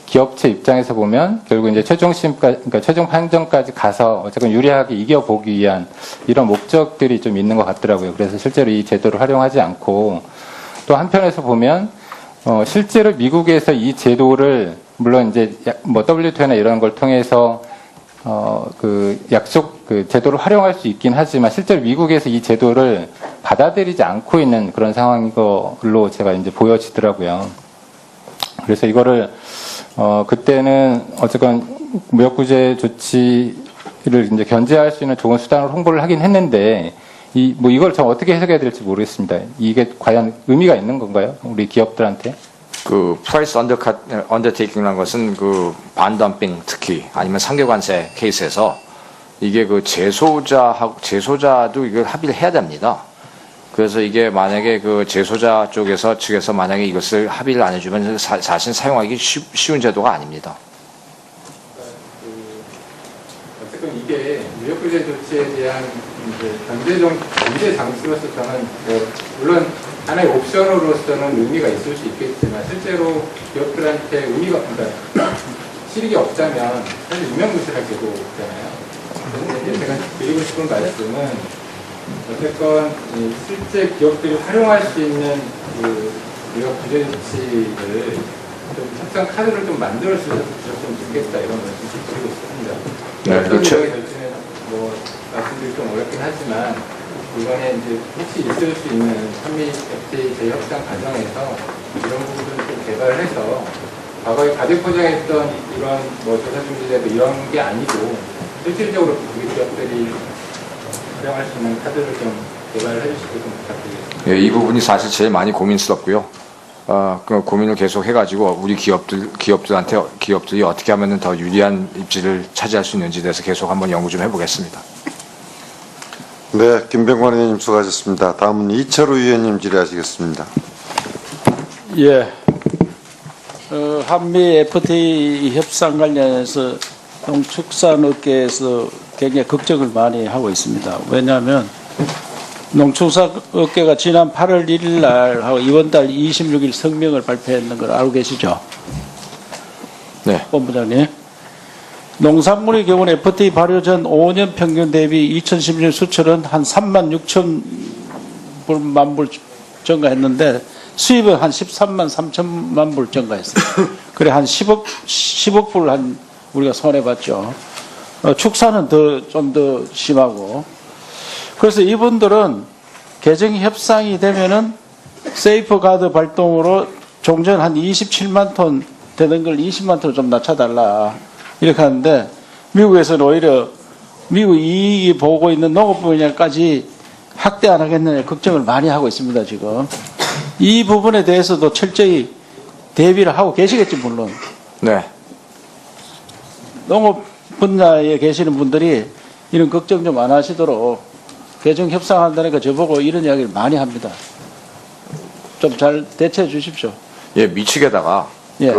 기업체 입장에서 보면 결국 이제 그러니까 최종 판정까지 가서 어쨌든 유리하게 이겨보기 위한 이런 목적들이 좀 있는 것 같더라고요. 그래서 실제로 이 제도를 활용하지 않고 또 한편에서 보면 실제로 미국에서 이 제도를 물론 이제 WTO나 이런 걸 통해서 제도를 활용할 수 있긴 하지만 실제로 미국에서 이 제도를 받아들이지 않고 있는 그런 상황인 걸로 제가 이제 보여지더라고요. 그래서 이거를 그때는 어쨌건 무역구제 조치를 이제 견제할 수 있는 좋은 수단으로 홍보를 하긴 했는데 이걸 좀 어떻게 해석해야 될지 모르겠습니다. 이게 과연 의미가 있는 건가요? 우리 기업들한테? 프라이스 언더테이킹이라는 것은 반덤핑 특히 아니면 상계관세 케이스에서 이게 제소자도 이걸 합의를 해야 됩니다. 그래서 이게 만약에 제소자 측에서 만약에 이것을 합의를 안 해주면 사실 사용하기 쉬운 제도가 아닙니다. 어쨌든 이게 무역구제 조치에 대한 견제 장치로서 저는 물론 하나의 옵션으로서는 의미가 있을 수 있겠지만 실제로 기업들한테 그러니까 실익이 없자면 사실 유명무실할 제도잖아요. 제가 드리고 싶은 말씀은 어쨌건 실제 기업들이 활용할 수 있는 무역 구제 조치를 좀 협상 카드를 좀 만들어 주셨으면 좋겠다 이런 말씀 드리고 싶습니다. 어떤 유형의 절차는 말씀드리기 좀 어렵긴 하지만 이번에 이제 혹시 있을 수 있는 한미 FTA 재협상 과정에서 이런 부분을 좀 개발해서 과거에 과대포장했던 이런 조사중지제도 이런 게 아니고 실질적으로 우리 기업들이 활용할 수 있는 카드를 좀 개발해 주시고 좀 부탁드리겠습니다. 이 부분이 사실 제일 많이 고민스럽고요. 그 고민을 계속 해가지고 우리 기업들이 어떻게 하면 더 유리한 입지를 차지할 수 있는지에 대해서 계속 한번 연구 좀 해보겠습니다. 네, 김병관 의원님 수고하셨습니다. 다음은 이철우 의원님 질의하시겠습니다. 예. 한미 FTA 협상 관련해서 농축산업계에서 굉장히 걱정을 많이 하고 있습니다. 왜냐하면 농축산업계가 지난 8월 1일 날 하고 이번 달 26일 성명을 발표했는 걸 알고 계시죠? 네. 본부장님. 농산물의 경우는 FTA 발효 전 5년 평균 대비 2016년 수출은 한 3만 6천만 불 증가했는데 수입은 한 13만 3천만 불 증가했어요. 그래 한 10억 불 한 우리가 손해봤죠. 축사는 좀 더 심하고. 그래서 이분들은 개정 협상이 되면은 세이프 가드 발동으로 종전 한 27만 톤 되는 걸 20만 톤 좀 낮춰달라. 이렇게 하는데 미국에서는 오히려 미국 이익이 보고 있는 농업 분야까지 확대 안 하겠느냐 걱정을 많이 하고 있습니다, 지금. 이 부분에 대해서도 철저히 대비를 하고 계시겠지, 물론. 네. 농업 분야에 계시는 분들이 이런 걱정 좀 안 하시도록 개정 협상한다니까 저보고 이런 이야기를 많이 합니다. 좀 잘 대처해 주십시오. 예, 미측에다가 예.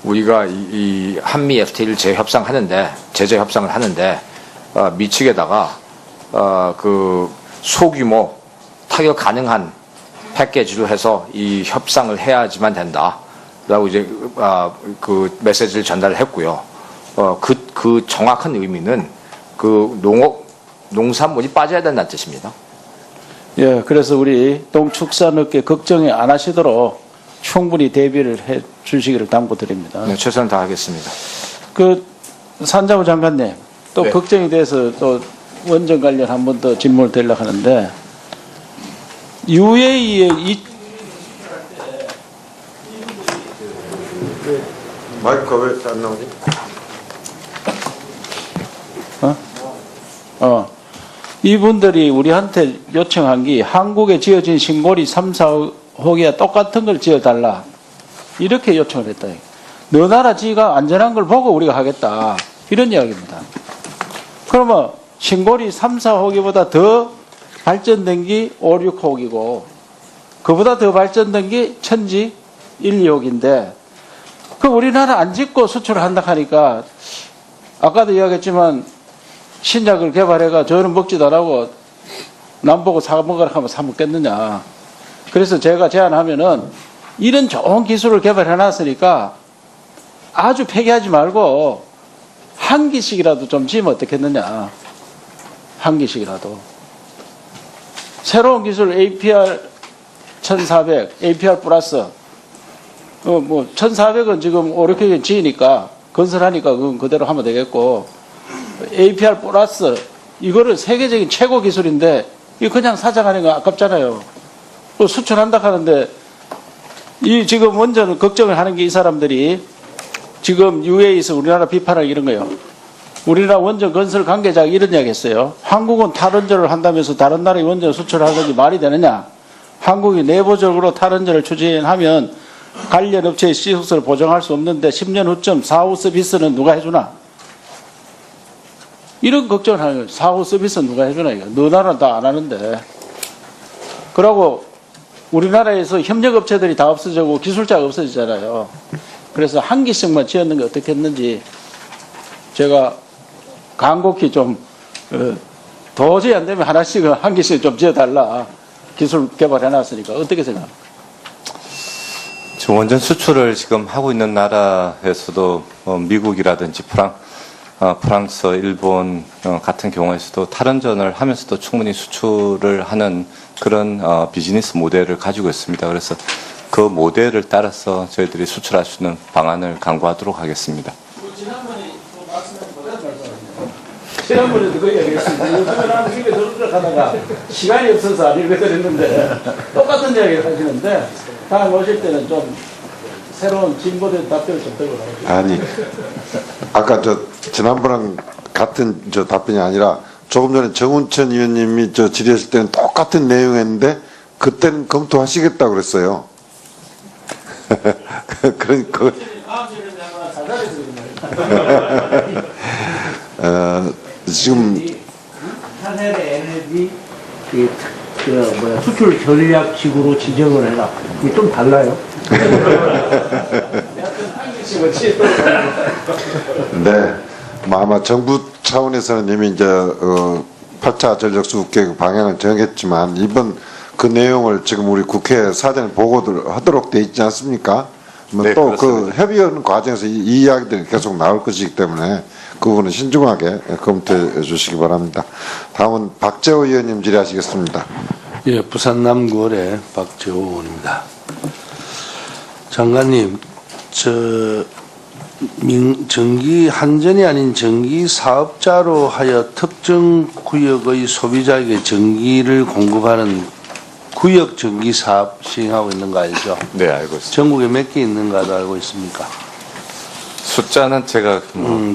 우리가 이 한미 FTA를 제재 협상을 하는데 미측에다가 그 소규모 타격 가능한 패키지로 해서 이 협상을 해야지만 된다라고 이제 그 메시지를 전달을 했고요. 그 정확한 의미는 그 농산물이 빠져야 된다는 뜻입니다. 예, 그래서 우리 농축산업계 걱정이 안 하시도록 충분히 대비를 해 주시기를 당부드립니다. 네, 최선을 다하겠습니다. 그 산자부 장관님, 또 네. 걱정에 대해서 또 원전 관련 한 번 더 질문을 드리려고 하는데 UAE의 마이크가 왜 안 나오지? 이분들이 우리한테 요청한 게 한국에 지어진 신고리 3, 4호기와 똑같은 걸 지어달라. 이렇게 요청을 했다. 너 나라 지가 안전한 걸 보고 우리가 하겠다. 이런 이야기입니다. 그러면 신고리 3, 4호기보다 더 발전된 게 5, 6호기고 그보다 더 발전된 게 천지 1, 2호기인데 그 우리나라 안 짓고 수출을 한다 하니까 아까도 이야기했지만 신약을 개발해가 저는 먹지도 안 하고 남 보고 사 먹으라 하면 사 먹겠느냐. 그래서 제가 제안하면은 이런 좋은 기술을 개발해 놨으니까 아주 폐기하지 말고 한 기씩이라도 좀 지으면 어떻겠느냐. 한 기씩이라도. 새로운 기술 APR 1400, APR 플러스 1400은 지금 5, 6개 지으니까 건설하니까 그건 그대로 하면 되겠고 APR 플러스 이거를 세계적인 최고 기술인데 이거 그냥 사장하는 거 아깝잖아요. 또 수출한다 하는데 이 지금 원전을 걱정을 하는 게 이 사람들이 지금 UAE에서 우리나라 비판을 이런 거예요. 우리나라 원전 건설 관계자가 이런 이야기 했어요. 한국은 탈원전을 한다면서 다른 나라에 원전 수출하는 게 말이 되느냐. 한국이 내부적으로 탈원전을 추진하면 관련 업체의 시속성을 보장할 수 없는데 10년 후쯤 사후 서비스는 누가 해주나? 이런 걱정을 하는 거예요. 사후 서비스는 누가 해주나? 이거. 너 나라는 다 안 하는데. 그러고 우리나라에서 협력업체들이 다 없어지고 기술자가 없어지잖아요. 그래서 한 기씩만 지었는 게 어떻게 했는지 제가 간곡히 좀 도저히 안 되면 하나씩 한 기씩 좀 지어달라. 기술 개발해놨으니까 어떻게 생각합니까? 원전 수출을 지금 하고 있는 나라에서도 미국이라든지 프랑스, 일본 같은 경우에서도 탈원전을 하면서도 충분히 수출을 하는 그런 비즈니스 모델을 가지고 있습니다. 그래서 그 모델을 따라서 저희들이 수출할 수 있는 방안을 강구하도록 하겠습니다. 지난번에도 그 이야기 했습니다. 요즘에 나는 입에 들어가다가 시간이 없어서 안 읽어드렸는데 똑같은 이야기를 하시는데 다음 오실 때는 좀 새로운 진보된 답변을 좀 들고 나오죠. 아니, 아까 지난번랑 같은 답변이 아니라 조금 전에 정운천 의원님이 질의했을 때는 똑같은 내용이었는데 그때는 검토하시겠다고 그랬어요. 그러니까 지금 차세대 에너지 수출 전략 지구로 지정을 해라. 이게 좀 달라요. 네, 아마 정부 차원에서는 이미 이제 8차 전력 수급 계획 방향을 정했지만 이번 그 내용을 지금 우리 국회 사전에 보고를 하도록 돼 있지 않습니까? 네, 또 그 그렇습니다. 협의하는 과정에서 이 이야기들이 계속 나올 것이기 때문에 그 부분은 신중하게 검토해 주시기 바랍니다. 다음은 박재호 의원님 질의하시겠습니다. 예, 부산 남구을의 박재호 의원입니다. 장관님, 전기 한전이 아닌 전기 사업자로 하여 특정 구역의 소비자에게 전기를 공급하는 구역 전기 사업 시행하고 있는 거 알죠? 네, 알고 있습니다. 전국에 몇 개 있는가도 알고 있습니까? 숫자는 제가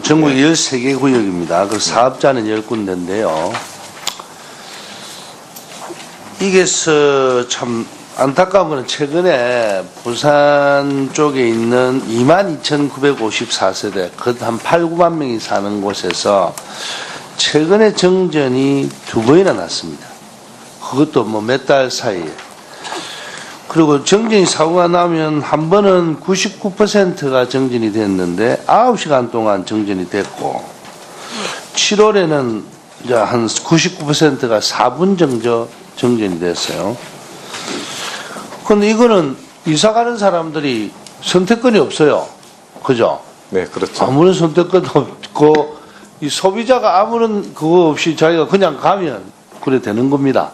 전국에 13개 구역입니다. 그 사업자는 10군데인데요. 이게 참 안타까운 거는 최근에 부산 쪽에 있는 22,954세대, 한 8, 9만 명이 사는 곳에서 최근에 정전이 2번이나 났습니다. 그것도 뭐 몇 달 사이에. 그리고 정전이 사고가 나면 한 번은 99%가 정전이 됐는데 9시간 동안 정전이 됐고 7월에는 이제 한 99%가 4분 정도 정전이 됐어요. 근데 이거는 이사 가는 사람들이 선택권이 없어요. 그죠? 네, 그렇죠. 아무런 선택권도 없고 이 소비자가 아무런 그거 없이 자기가 그냥 가면 그래 되는 겁니다.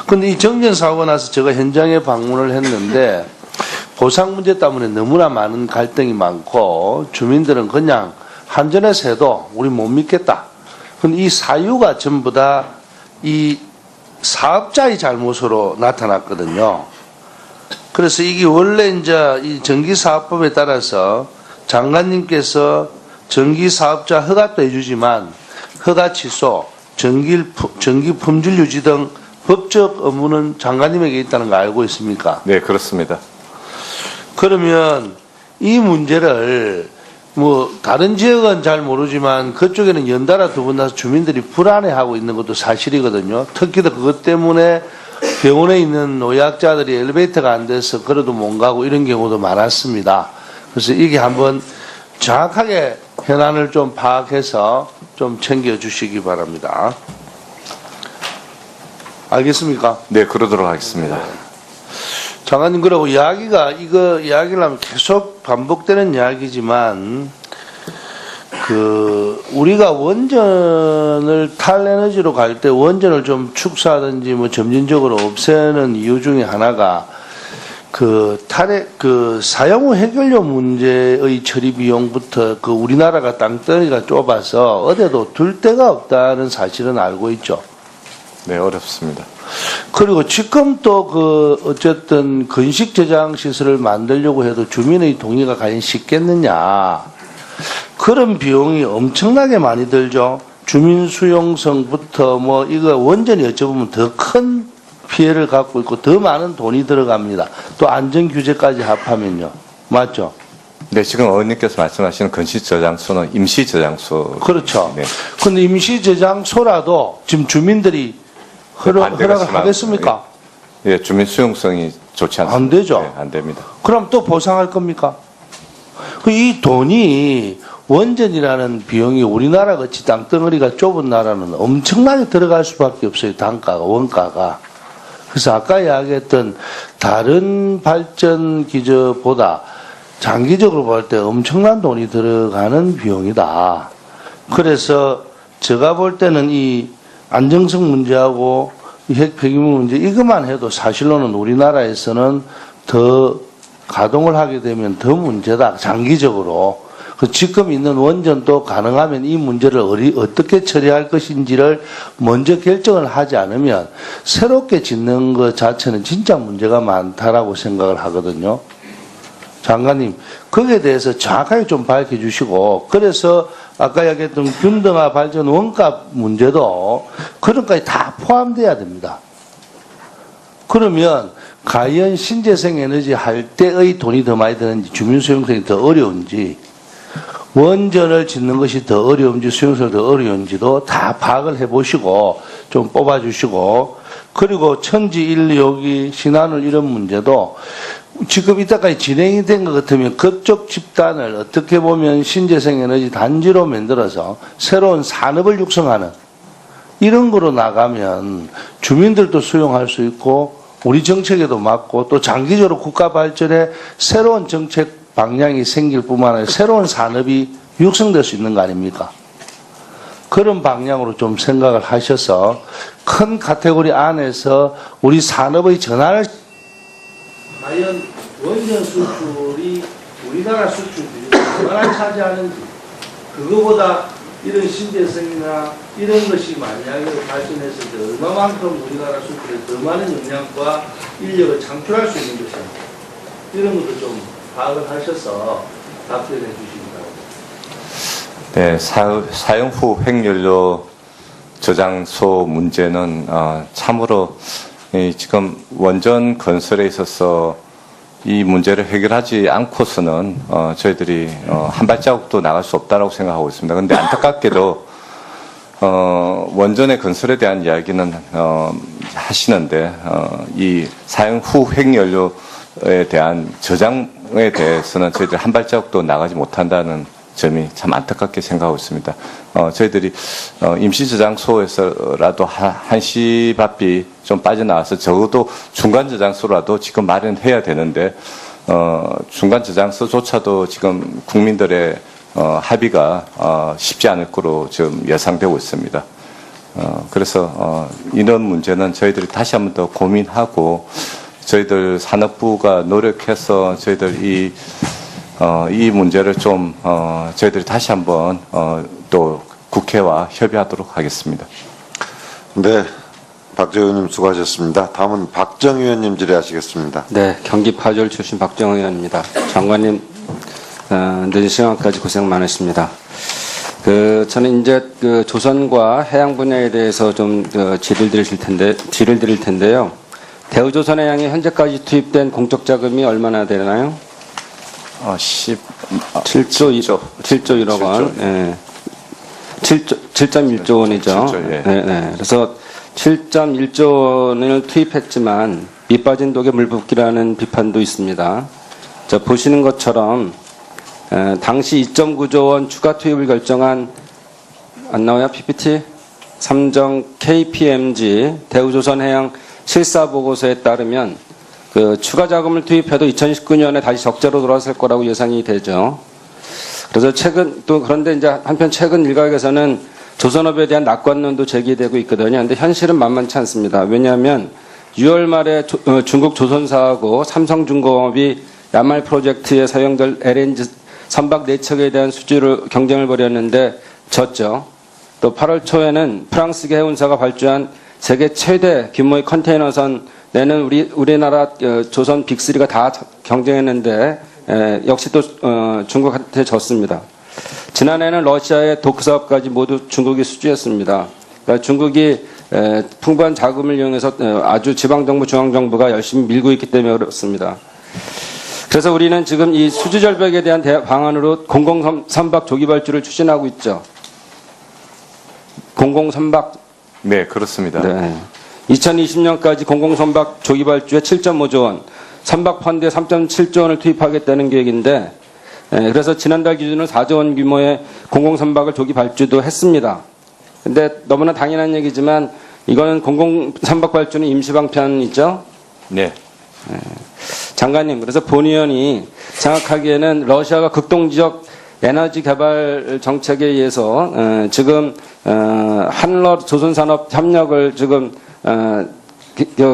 근데 이 정전 사고가 나서 제가 현장에 방문을 했는데 보상 문제 때문에 너무나 많은 갈등이 많고 주민들은 그냥 한전에서 해도 우리 못 믿겠다. 근데 이 사유가 전부 다 이 사업자의 잘못으로 나타났거든요. 그래서 이게 원래 이제 이 전기사업법에 따라서 장관님께서 전기사업자 허가도 해주지만 허가 취소, 전기 품질 유지 등 법적 업무는 장관님에게 있다는 거 알고 있습니까? 네, 그렇습니다. 그러면 이 문제를 뭐 다른 지역은 잘 모르지만 그쪽에는 연달아 2번 나서 주민들이 불안해하고 있는 것도 사실이거든요. 특히도 그것 때문에 병원에 있는 노약자들이 엘리베이터가 안 돼서 걸어도 못 가고 이런 경우도 많았습니다. 그래서 이게 한번 정확하게 현안을 좀 파악해서 좀 챙겨주시기 바랍니다. 알겠습니까? 네, 그러도록 하겠습니다. 장관님, 그러고 이거 이야기를 하면 계속 반복되는 이야기지만, 우리가 원전을 탈에너지로 갈 때 원전을 좀 축소하든지 뭐 점진적으로 없애는 이유 중에 하나가 사용 후 해결료 문제의 처리 비용부터 우리나라가 땅덩이가 좁아서 어디에도 둘 데가 없다는 사실은 알고 있죠. 네, 어렵습니다. 그리고 지금 또 어쨌든 건식 저장 시설을 만들려고 해도 주민의 동의가 과연 쉽겠느냐. 그런 비용이 엄청나게 많이 들죠. 주민 수용성부터 뭐 이거 원전이 어찌 보면 더 큰 피해를 갖고 있고 더 많은 돈이 들어갑니다. 또 안전 규제까지 합하면요. 맞죠? 네, 지금 의원님께서 말씀하시는 건식 저장소는 임시 저장소. 그렇죠. 네. 근데 임시 저장소라도 지금 주민들이 허락을 하겠습니까? 예, 주민 수용성이 좋지 않습니다. 안 되죠. 네, 안 됩니다. 그럼 또 보상할 겁니까? 이 돈이 원전이라는 비용이 우리나라 같이 땅덩어리가 좁은 나라는 엄청나게 들어갈 수밖에 없어요. 단가가, 원가가. 그래서 아까 이야기했던 다른 발전 기저보다 장기적으로 볼 때 엄청난 돈이 들어가는 비용이다. 그래서 제가 볼 때는 이 안정성 문제하고 핵 폐기물 문제 이것만 해도 사실로는 우리나라에서는 더 가동을 하게 되면 더 문제다. 장기적으로. 지금 있는 원전도 가능하면 이 문제를 어떻게 처리할 것인지를 먼저 결정을 하지 않으면 새롭게 짓는 것 자체는 진짜 문제가 많다라고 생각을 하거든요. 장관님, 거기에 대해서 정확하게 좀 밝혀주시고, 그래서 아까 이야기했던 균등화 발전 원가 문제도 그런 것까지 다 포함돼야 됩니다. 그러면 과연 신재생 에너지 할 때의 돈이 더 많이 드는지 주민 수용성이 더 어려운지 원전을 짓는 것이 더 어려운지 수용성이 더 어려운지도 다 파악을 해보시고 좀 뽑아주시고, 그리고 천지 1, 2호기 신한울 이런 문제도 지금 이때까지 진행이 된 것 같으면 그쪽 집단을 어떻게 보면 신재생 에너지 단지로 만들어서 새로운 산업을 육성하는 이런 거로 나가면 주민들도 수용할 수 있고 우리 정책에도 맞고 또 장기적으로 국가 발전에 새로운 정책 방향이 생길 뿐만 아니라 새로운 산업이 육성될 수 있는 거 아닙니까? 그런 방향으로 좀 생각을 하셔서 큰 카테고리 안에서 우리 산업의 전환을 과연 원전 수출이 우리나라 수출 비중이 얼마나 차지하는지 그거보다 이런 신재생이나 이런 것이 만약에 발전했을 때 얼마만큼 우리나라 수출에 더 많은 역량과 인력을 창출할 수 있는 것인지 이런 것도 좀 파악을 하셔서 답변해 주시기 바랍니다. 네, 사용 후 핵연료 저장소 문제는 참으로 지금 원전 건설에 있어서 이 문제를 해결하지 않고서는 저희들이 한 발자국도 나갈 수 없다라고 생각하고 있습니다. 그런데 안타깝게도 원전의 건설에 대한 이야기는 하시는데 이 사용 후 핵연료에 대한 저장에 대해서는 저희들이 한 발자국도 나가지 못한다는 점이 참 안타깝게 생각하고 있습니다. 저희들이 임시저장소에서라도 한시 바삐 좀 빠져나와서 적어도 중간저장소라도 지금 마련해야 되는데 중간저장소조차도 지금 국민들의 합의가 쉽지 않을 거로 지금 예상되고 있습니다. 그래서 이런 문제는 저희들이 다시 한번 더 고민하고 저희들 산업부가 노력해서 저희들 이 문제를 좀 저희들이 다시 한번 또 국회와 협의하도록 하겠습니다. 네, 박재 의원님 수고하셨습니다. 다음은 박정 의원님 질의하시겠습니다. 네, 경기 파주를 출신 박정 의원입니다. 장관님 늦은 시간까지 고생 많으십니다. 저는 이제 조선과 해양 분야에 대해서 좀 질의를 드릴 텐데요. 대우조선해양에 현재까지 투입된 공적 자금이 얼마나 되나요? 7조 1억 원. 예. 7.1조 원이죠. 7조, 예. 네, 네. 그래서 7.1조 원을 투입했지만 밑빠진 독에 물 붓기라는 비판도 있습니다. 보시는 것처럼 당시 2.9조 원 추가 투입을 결정한 안 나와요? PPT? 삼정 KPMG 대우조선해양 실사보고서에 따르면 추가 자금을 투입해도 2019년에 다시 적자로 돌아설 거라고 예상이 되죠. 그래서 그런데 이제 한편 최근 일각에서는 조선업에 대한 낙관론도 제기되고 있거든요. 근데 현실은 만만치 않습니다. 왜냐하면 6월 말에 중국 조선사하고 삼성중공업이 야말 프로젝트에 사용될 LNG 선박 4척에 대한 수주를 경쟁을 벌였는데 졌죠. 또 8월 초에는 프랑스계 해운사가 발주한 세계 최대 규모의 컨테이너선 내는 우리나라 조선 빅3가 다 경쟁했는데 역시 또 중국한테 졌습니다. 지난해는 러시아의 도크 사업까지 모두 중국이 수주했습니다. 그러니까 중국이 풍부한 자금을 이용해서 아주 지방정부, 중앙정부가 열심히 밀고 있기 때문에 그렇습니다. 그래서 우리는 지금 이 수주 절벽에 대한 방안으로 공공선박 조기 발주를 추진하고 있죠. 공공선박. 네, 그렇습니다. 네. 2020년까지 공공선박 조기 발주에 7.5조 원, 선박펀드에 3.7조 원을 투입하겠다는 계획인데, 그래서 지난달 기준으로 4조 원 규모의 공공선박을 조기 발주도 했습니다. 근데 너무나 당연한 얘기지만 이거는 공공선박 발주는 임시방편이죠? 네. 장관님, 그래서 본 의원이 생각하기에는 러시아가 극동지역 에너지 개발 정책에 의해서 지금 한러 조선산업 협력을 지금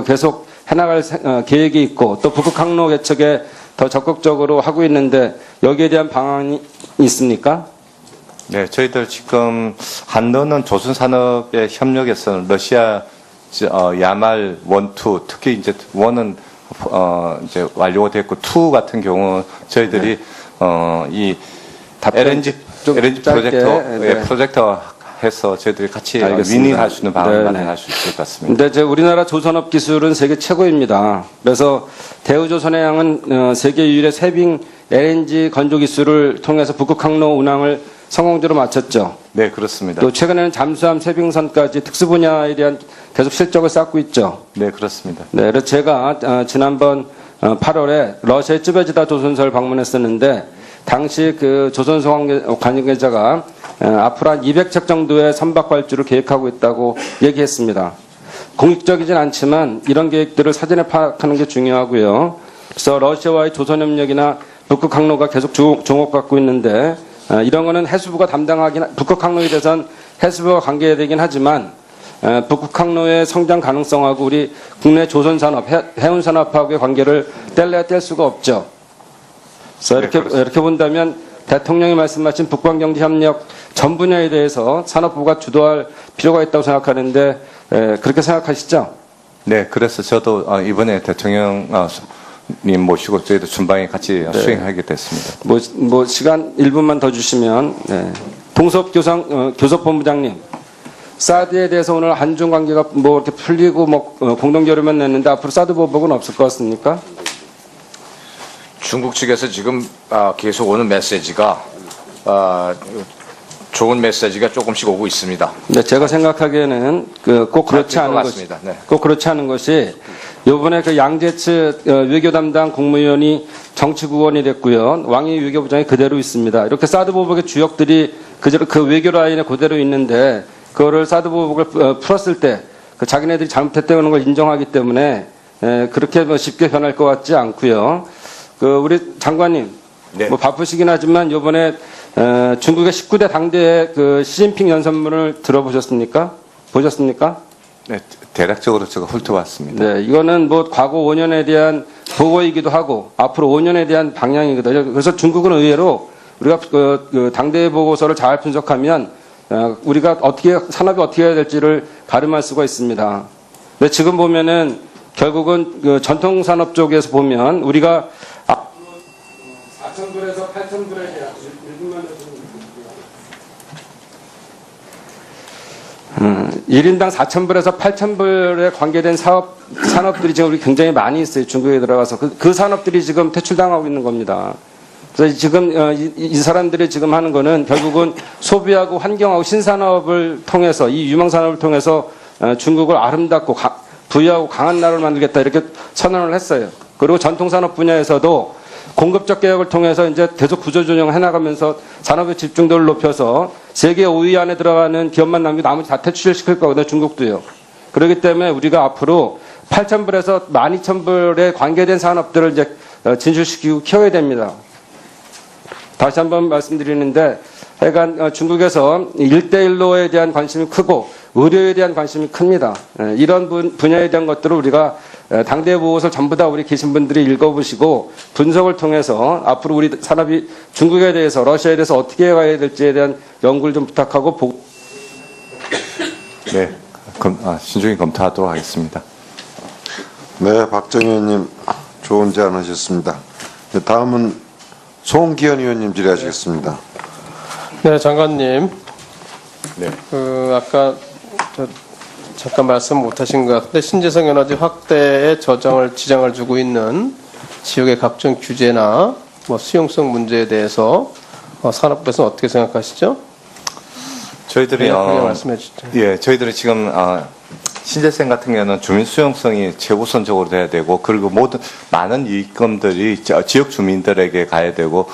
계속 해나갈 계획이 있고 또 북극 항로 개척에 더 적극적으로 하고 있는데 여기에 대한 방안이 있습니까? 네, 저희들 지금 한러는 조선산업의 협력에서는 러시아 야말 1, 2 특히 이제 1은 이제 완료가 됐고 2 같은 경우 저희들이 이 LNG 프로젝터 해서 저희들이 같이 위닝할 수 있는 방안을 마련할 수 있을 것 같습니다. 근데 이제 우리나라 조선업 기술은 세계 최고입니다. 그래서 대우조선해양은 세계 유일의 세빙 LNG 건조 기술을 통해서 북극 항로 운항을 성공적으로 마쳤죠. 네, 그렇습니다. 또 최근에는 잠수함 세빙선까지 특수 분야에 대한 계속 실적을 쌓고 있죠. 네, 그렇습니다. 네, 그래서 제가 지난번 8월에 러시아의 쯔베지다 조선소를 방문했었는데 당시 조선소 관계자가 앞으로 한 200척 정도의 선박 발주를 계획하고 있다고 얘기했습니다. 공식적이진 않지만 이런 계획들을 사전에 파악하는 게 중요하고요. 그래서 러시아와의 조선협력이나 북극 항로가 계속 주목받고 있는데 이런 거는 해수부가 북극 항로에 대해서는 해수부가 관계되긴 하지만 북극 항로의 성장 가능성하고 우리 국내 조선산업, 해운산업하고의 관계를 뗄래야 뗄 수가 없죠. 그래서 이렇게 본다면 대통령이 말씀하신 북방경제협력 전 분야에 대해서 산업부가 주도할 필요가 있다고 생각하는데 그렇게 생각하시죠? 네, 그래서 저도 이번에 대통령님 모시고 저희도 준방에 같이 수행하게 됐습니다. 뭐 시간 1분만 더 주시면 교섭본부장님 사드에 대해서 오늘 한중 관계가 뭐 이렇게 풀리고 공동 결의만 냈는데 앞으로 사드 보복은 없을 것 같습니까? 중국 측에서 지금 계속 오는 메시지가 좋은 메시지가 조금씩 오고 있습니다. 네, 제가 생각하기에는 꼭 그렇지 않은 것이 네. 꼭 그렇지 않은 것이 이번에 그 양재츠 외교 담당 국무위원이 정치구원이 됐고요. 왕이 외교부장이 그대로 있습니다. 이렇게 사드 보복의 주역들이 그 외교 라인에 그대로 있는데 그거를 사드 보복을 풀었을 때 자기네들이 잘못했다는 걸 인정하기 때문에 그렇게 쉽게 변할 것 같지 않고요. 우리 장관님 네. 바쁘시긴 하지만 이번에 중국의 19대 당대의 시진핑 연설문을 들어보셨습니까? 보셨습니까? 네, 대략적으로 제가 훑어봤습니다. 네, 이거는 과거 5년에 대한 보고이기도 하고 앞으로 5년에 대한 방향이거든요. 그래서 중국은 의외로 우리가 당대의 보고서를 잘 분석하면 우리가 산업이 어떻게 해야 될지를 가름할 수가 있습니다. 근데 지금 보면은 결국은 전통 산업 쪽에서 보면 우리가 4,000불에서 8,000불에 1인당 4,000불에서 8,000불에 관계된 산업들이 지금 우리 굉장히 많이 있어요. 중국에 들어가서. 그 산업들이 지금 퇴출당하고 있는 겁니다. 그래서 지금 이 사람들이 지금 하는 거는 결국은 소비하고 환경하고 신산업을 통해서 이 유망산업을 통해서 중국을 아름답고 부유하고 강한 나라를 만들겠다 이렇게 선언을 했어요. 그리고 전통산업 분야에서도 공급적 개혁을 통해서 이제 계속 구조조정을 해나가면서 산업의 집중도를 높여서 세계 5위 안에 들어가는 기업만 남기고 나머지 다 퇴출시킬 거거든요. 중국도요. 그렇기 때문에 우리가 앞으로 8,000불에서 12,000불에 관계된 산업들을 이제 진출시키고 키워야 됩니다. 다시 한번 말씀드리는데 하여간 중국에서 1대1로에 대한 관심이 크고 의료에 대한 관심이 큽니다. 이런 분야에 대한 것들을 우리가 당대 보고서를 전부 다 우리 계신 분들이 읽어보시고 분석을 통해서 앞으로 우리 산업이 중국에 대해서 러시아에 대해서 어떻게 해가야 될지에 대한 연구를 좀 부탁하고 네, 신중히 검토하도록 하겠습니다. 네, 박정희 의원님 좋은 제안 하셨습니다. 다음은 송기현 의원님 질의하시겠습니다. 네, 장관님. 네. 아까 잠깐 말씀 못하신 것 같은데 신재생 에너지 확대에 지장을 주고 있는 지역의 각종 규제나 수용성 문제에 대해서 산업부에서는 어떻게 생각하시죠? 저희들이 말씀해 주시죠. 예, 저희들이 지금 신재생 같은 경우는 주민 수용성이 최우선적으로 돼야 되고 그리고 많은 이익금들이 지역 주민들에게 가야 되고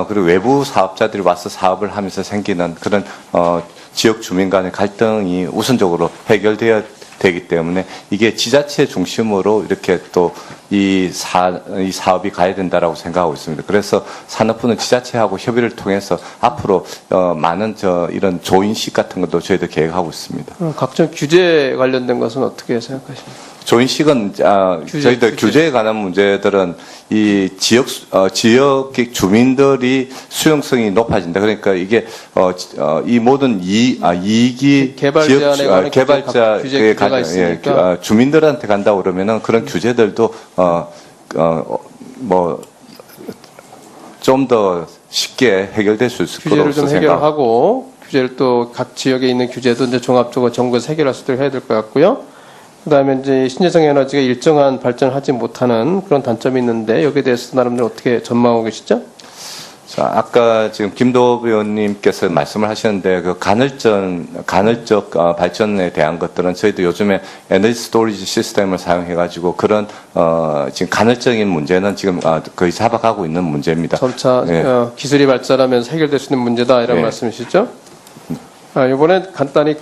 그리고 외부 사업자들이 와서 사업을 하면서 생기는 그런 지역 주민 간의 갈등이 우선적으로 해결되어야 되기 때문에 이게 지자체 중심으로 이렇게 또 이 사업이 가야 된다라고 생각하고 있습니다. 그래서 산업부는 지자체하고 협의를 통해서 앞으로 많은 이런 조인식 같은 것도 저희들 계획하고 있습니다. 각종 규제 관련된 것은 어떻게 생각하십니까? 조인식은 저희들 규제에 관한 문제들은 이 지역 주민들이 수용성이 높아진다. 그러니까 이게 이 모든 이익이 개발자에 주민들한테 간다 그러면은 그런 규제들도 좀 더 쉽게 해결될 수 있을 거라고 규제를 좀 해결하고 규제를 또 각 지역에 있는 규제도 이제 종합적으로 정부에서 해결할 수 있도록 해야 될 것 같고요. 그다음에 이제 신재생 에너지가 일정한 발전을 하지 못하는 그런 단점이 있는데 여기에 대해서 나름대로 어떻게 전망하고 계시죠? 자, 아까 지금 김도읍 의원님께서 말씀을 하셨는데 그 간헐적 발전에 대한 것들은 저희도 요즘에 에너지 스토리지 시스템을 사용해가지고 그런 지금 간헐적인 문제는 지금 거의 잡아가고 있는 문제입니다. 점차 기술이 발전하면서 해결될 수 있는 문제다 이런 말씀이시죠? 이번에 간단히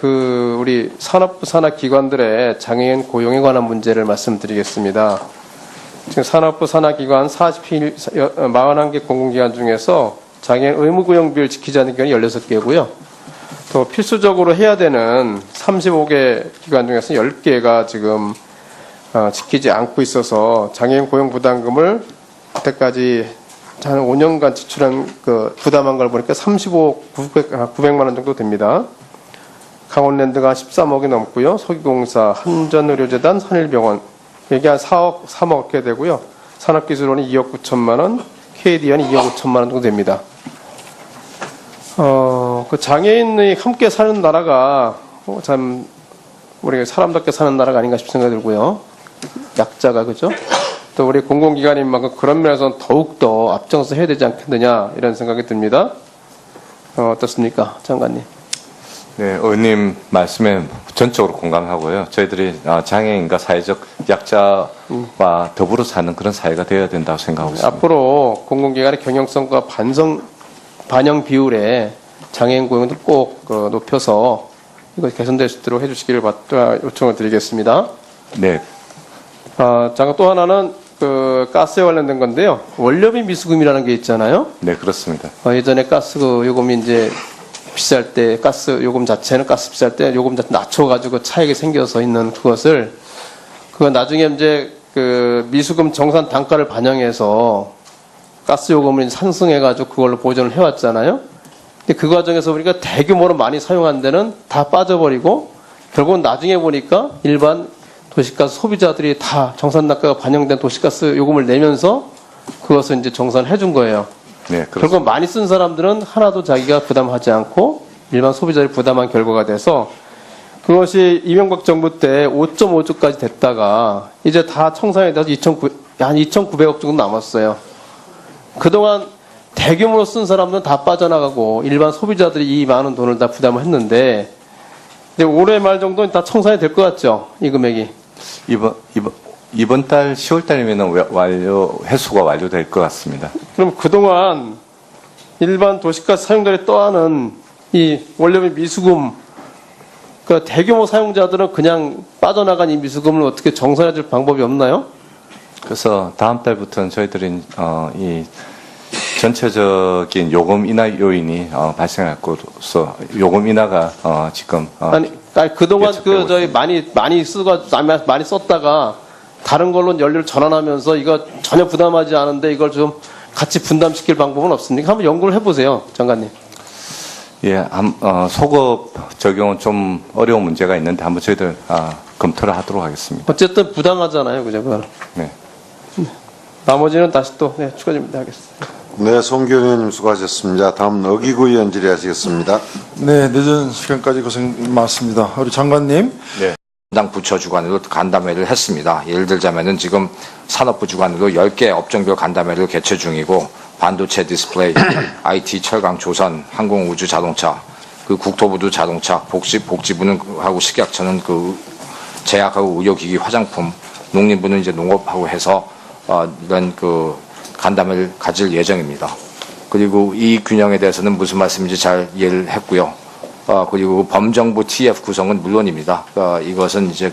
우리 산업부 산하 기관들의 장애인 고용에 관한 문제를 말씀드리겠습니다. 지금 산업부 산하기관 41개 공공기관 중에서 장애인 의무구형비를 지키지 않는 기관이 16개고요. 또 필수적으로 해야 되는 35개 기관 중에서 10개가 지금 지키지 않고 있어서 장애인 고용 부담금을 그때까지 한 5년간 지출한 부담한 걸 보니까 900만 원 정도 됩니다. 강원랜드가 13억이 넘고요. 서기공사, 한전의료재단, 선일병원 이게 한 4억, 3억 개 되고요. 산업기술원이 2억 9천만 원, KDN이 2억 5천만 원 정도 됩니다. 그 장애인이 함께 사는 나라가 참 우리가 사람답게 사는 나라가 아닌가 싶은 생각이 들고요. 약자가 그죠? 또 우리 공공기관인 만큼 그런 면에서는 더욱더 앞장서 해야 되지 않겠느냐 이런 생각이 듭니다. 어떻습니까, 장관님? 네, 의원님 말씀에 전적으로 공감하고요. 저희들이 장애인과 사회적 약자와 더불어 사는 그런 사회가 되어야 된다고 생각하고 있습니다. 앞으로 공공기관의 경영성과 반영 비율에 장애인 고용도 꼭 높여서 이거 개선될 수 있도록 해주시기를 요청을 드리겠습니다. 네. 잠깐 또 하나는 가스에 관련된 건데요. 원료비 미수금이라는 게 있잖아요. 네, 그렇습니다. 예전에 가스 요금이 이제 비쌀 때 가스 요금 자체는 가스 비쌀 때 요금 자체 낮춰가지고 차익이 생겨서 있는 그것을 나중에 이제 미수금 정산 단가를 반영해서 가스 요금을 상승해가지고 그걸로 보존을 해왔잖아요. 근데 그 과정에서 우리가 대규모로 많이 사용한 데는 다 빠져버리고 결국은 나중에 보니까 일반 도시가스 소비자들이 다 정산 단가가 반영된 도시가스 요금을 내면서 그것을 이제 정산해 준 거예요. 네, 결국 많이 쓴 사람들은 하나도 자기가 부담하지 않고 일반 소비자들이 부담한 결과가 돼서 그것이 이명박 정부 때 5.5조까지 됐다가 이제 다 청산이 돼서 한 2,900억 정도 남았어요. 그동안 대규모로 쓴 사람들은 다 빠져나가고 일반 소비자들이 이 많은 돈을 다 부담을 했는데 이제 올해 말 정도는 다 청산이 될 것 같죠? 이 금액이. 이번 달 10월 달이면 회수가 완료될 것 같습니다. 그럼 그동안 일반 도시가스 사용자들이 떠하는 이 원료비 미수금, 대규모 사용자들은 그냥 빠져나간 이 미수금을 어떻게 정산해 줄 방법이 없나요? 그래서 다음 달부터는 저희들이 이 전체적인 요금 인하 요인이 발생할 것으로서 요금 인하가 지금 아니 그동안 저희 많이 썼다가 다른 걸로 연료를 전환하면서 이거 전혀 부담하지 않은데 이걸 좀 같이 분담시킬 방법은 없습니까? 한번 연구를 해보세요, 장관님. 예, 소급 적용은 좀 어려운 문제가 있는데 한번 저희들 검토를 하도록 하겠습니다. 어쨌든 부당하잖아요, 그죠? 그건. 네. 나머지는 다시 또 추가 좀 하겠습니다. 네, 송기현 의원님 수고하셨습니다. 다음 어기구 의원 질의하시겠습니다. 네, 늦은 시간까지 고생 많습니다. 우리 장관님. 네. 담당 부처 주관으로 간담회를 했습니다. 예를 들자면은 지금 산업부 주관으로 10개 업종별 간담회를 개최 중이고 반도체 디스플레이, IT, 철강, 조선, 항공우주 자동차, 국토부도 자동차, 복지부는 하고 식약처는 제약하고 의료기기, 화장품, 농림부는 이제 농업하고 해서 이런 간담회를 가질 예정입니다. 그리고 이 균형에 대해서는 무슨 말씀인지 잘 이해를 했고요. 그리고 범정부 TF 구성은 물론입니다. 이것은 이제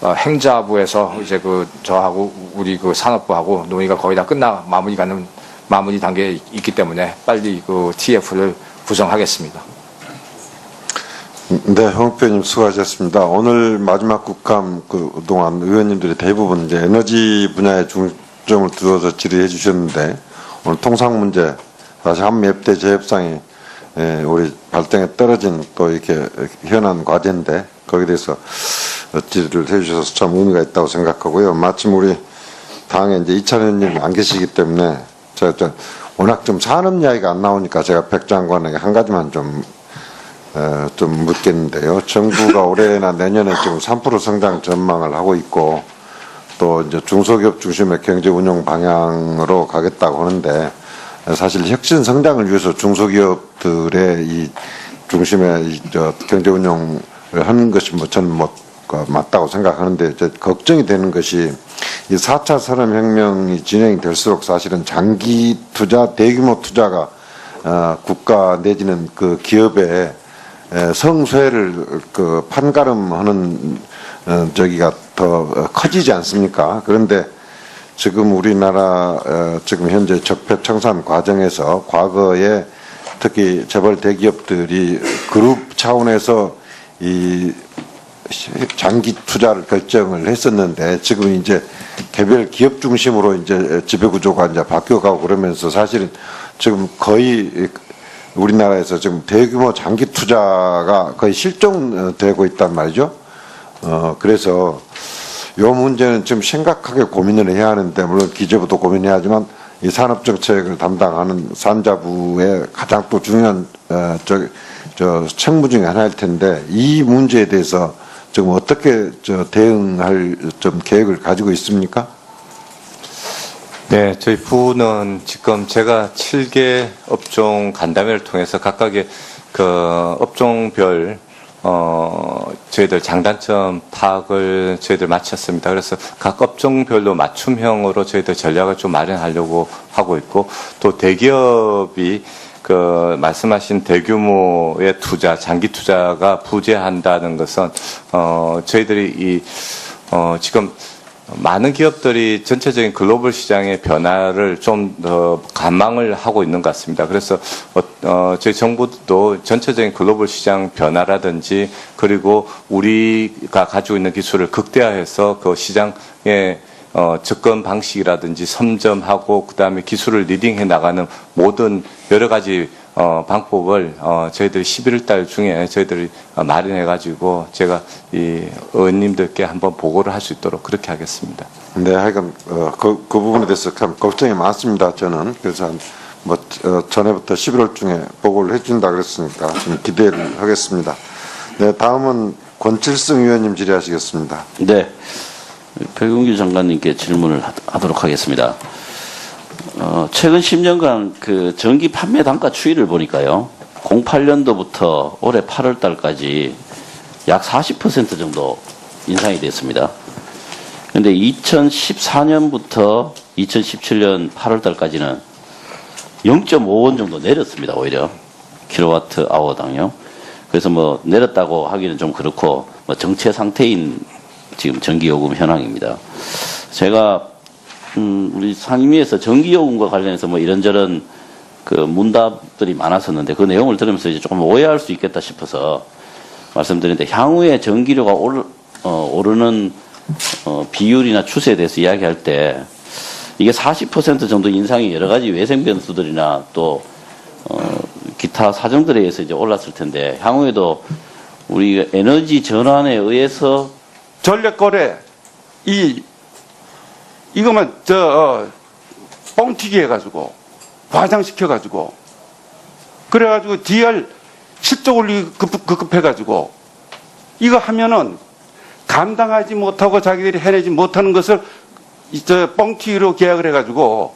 행자부에서 이제 저하고 우리 산업부하고 논의가 거의 다 마무리 단계에 있기 때문에 빨리 TF를 구성하겠습니다. 네, 홍익표 의원님 수고하셨습니다. 오늘 마지막 국감 그동안 의원님들이 대부분 이제 에너지 분야에 중점을 두어서 질의해 주셨는데 오늘 통상 문제, 사실 한미 FTA 재협상이 우리 발등에 떨어진 또 이렇게 현안 과제인데 거기에 대해서 질의를 해 주셔서 참 의미가 있다고 생각하고요. 마침 우리 당에 이제 이찬 의원님 안 계시기 때문에 제가 워낙 좀 산업 이야기가 안 나오니까 제가 백 장관에게 한 가지만 좀 묻겠는데요. 정부가 올해나 내년에 지금 3% 성장 전망을 하고 있고 또 이제 중소기업 중심의 경제 운영 방향으로 가겠다고 하는데 사실 혁신 성장을 위해서 중소기업들의 이 중심의 경제 운영을 하는 것이 저는 맞다고 생각하는데 걱정이 되는 것이 이 4차 산업혁명이 진행이 될수록 사실은 장기 투자, 대규모 투자가 국가 내지는 성쇠를 판가름하는 더 커지지 않습니까? 그런데 지금 우리나라 지금 현재 적폐 청산 과정에서 과거에 특히 재벌 대기업들이 그룹 차원에서 이 장기 투자를 결정을 했었는데 지금 이제 개별 기업 중심으로 이제 지배 구조가 이제 바뀌어가고 그러면서 사실은 지금 거의 우리나라에서 지금 대규모 장기 투자가 거의 실종되고 있단 말이죠. 그래서 이 문제는 좀 심각하게 고민을 해야 하는데 물론 기재부도 고민해야 하지만 이 산업정책을 담당하는 산자부의 가장 또 중요한 책무 중에 하나일 텐데 이 문제에 대해서 지금 어떻게 대응할 좀 계획을 가지고 있습니까? 네, 저희 부는 지금 제가 7개 업종 간담회를 통해서 각각의 그 업종별 저희들 장단점 파악을 저희들 마쳤습니다. 그래서 각 업종별로 맞춤형으로 저희들 전략을 좀 마련하려고 하고 있고 또 대기업이 그 말씀하신 대규모의 투자, 장기 투자가 부재한다는 것은 저희들이 지금 많은 기업들이 전체적인 글로벌 시장의 변화를 좀 더 관망을 하고 있는 것 같습니다. 그래서 저희 정부도 전체적인 글로벌 시장 변화라든지 그리고 우리가 가지고 있는 기술을 극대화해서 그 시장의 접근 방식이라든지 선점하고 그다음에 기술을 리딩해 나가는 모든 여러 가지 방법을 저희들이 11월 달 중에 저희들이 마련해 가지고 제가 이 의원님들께 한번 보고를 할 수 있도록 그렇게 하겠습니다. 네, 하여간 그 부분에 대해서 참 걱정이 많습니다. 저는 그래서 전에부터 11월 중에 보고를 해준다 그랬으니까 좀 기대를 하겠습니다. 네, 다음은 권칠승 의원님 질의하시겠습니다. 네, 백운규 장관님께 질문을 하도록 하겠습니다. 최근 10년간 그 전기 판매 단가 추이를 보니까요, 08년도부터 올해 8월 달까지 약 40% 정도 인상이 됐습니다. 그런데 2014년부터 2017년 8월 달까지는 0.5원 정도 내렸습니다. 오히려 킬로와트 아워당요. 그래서 뭐 내렸다고 하기는 좀 그렇고 뭐 정체 상태인 지금 전기요금 현황입니다. 제가 우리 상임위에서 전기요금과 관련해서 뭐 이런저런 그 문답들이 많았었는데 그 내용을 들으면서 이제 조금 오해할 수 있겠다 싶어서 말씀드리는데 향후에 전기료가 오르는 비율이나 추세에 대해서 이야기할 때 이게 40% 정도 인상이 여러 가지 외생 변수들이나 또 기타 사정들에 의해서 이제 올랐을 텐데 향후에도 우리 에너지 전환에 의해서 전력거래 이거만 뻥튀기 해가지고 과장시켜가지고 그래가지고 DR 실적 올리기 급급해가지고 이거 하면은 감당하지 못하고 자기들이 해내지 못하는 것을 뻥튀기로 계약을 해가지고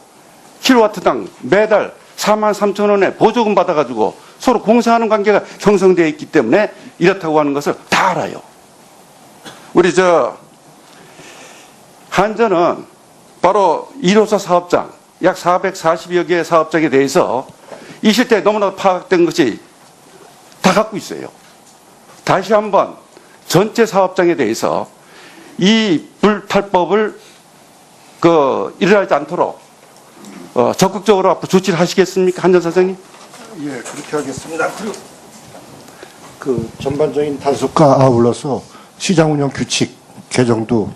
킬로와트당 매달 43,000원에 보조금 받아가지고 서로 공사하는 관계가 형성되어 있기 때문에 이렇다고 하는 것을 다 알아요. 우리 한전은 바로 1호사 사업장 약 440여 개의 사업장에 대해서 이 실태에 너무나 파악된 것이 다 갖고 있어요. 다시 한번 전체 사업장에 대해서 이 불탈법을 일어나지 않도록 적극적으로 앞으로 조치를 하시겠습니까, 한전 사장님? 예, 그렇게 하겠습니다. 그리고 그 전반적인 단속과 아울러서 시장 운영 규칙 개정도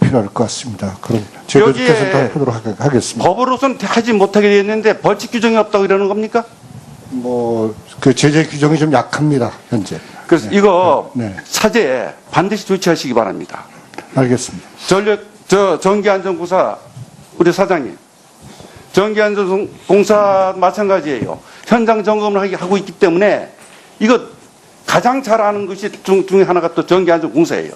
필요할 것 같습니다. 그럼 제가 개선하도록 하겠습니다. 법으로서는 하지 못하게 되었는데 벌칙 규정이 없다고 이러는 겁니까? 그 제재 규정이 좀 약합니다, 현재. 그래서 이거 사제에 반드시 조치하시기 바랍니다. 알겠습니다. 전기안전공사 우리 사장님, 전기안전공사 마찬가지예요. 현장 점검을 하고 있기 때문에 이거 가장 잘 아는 것이 중에 하나가 또 전기안전공사예요.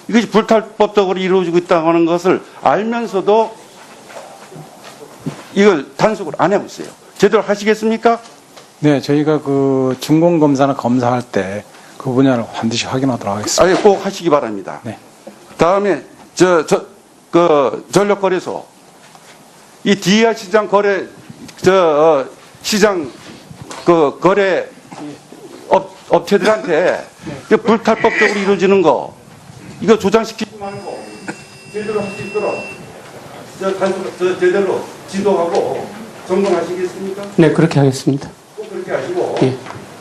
이것이 불탈법적으로 이루어지고 있다고 하는 것을 알면서도 이걸 단속을 안 하고 있어요. 제대로 하시겠습니까? 네, 저희가 그 준공검사나 검사할 때 그 분야를 반드시 확인하도록 하겠습니다. 아니, 꼭 하시기 바랍니다. 네. 다음에 전력거래소 이 DER 시장 거래 시장 거래 업체들한테 불탈법적으로 이루어지는 거 이거 조장시키지 말고 제대로 할 수 있도록 제대로 지도하고 점검하시겠습니까? 네, 그렇게 하겠습니다. 꼭 그렇게 하시고 예.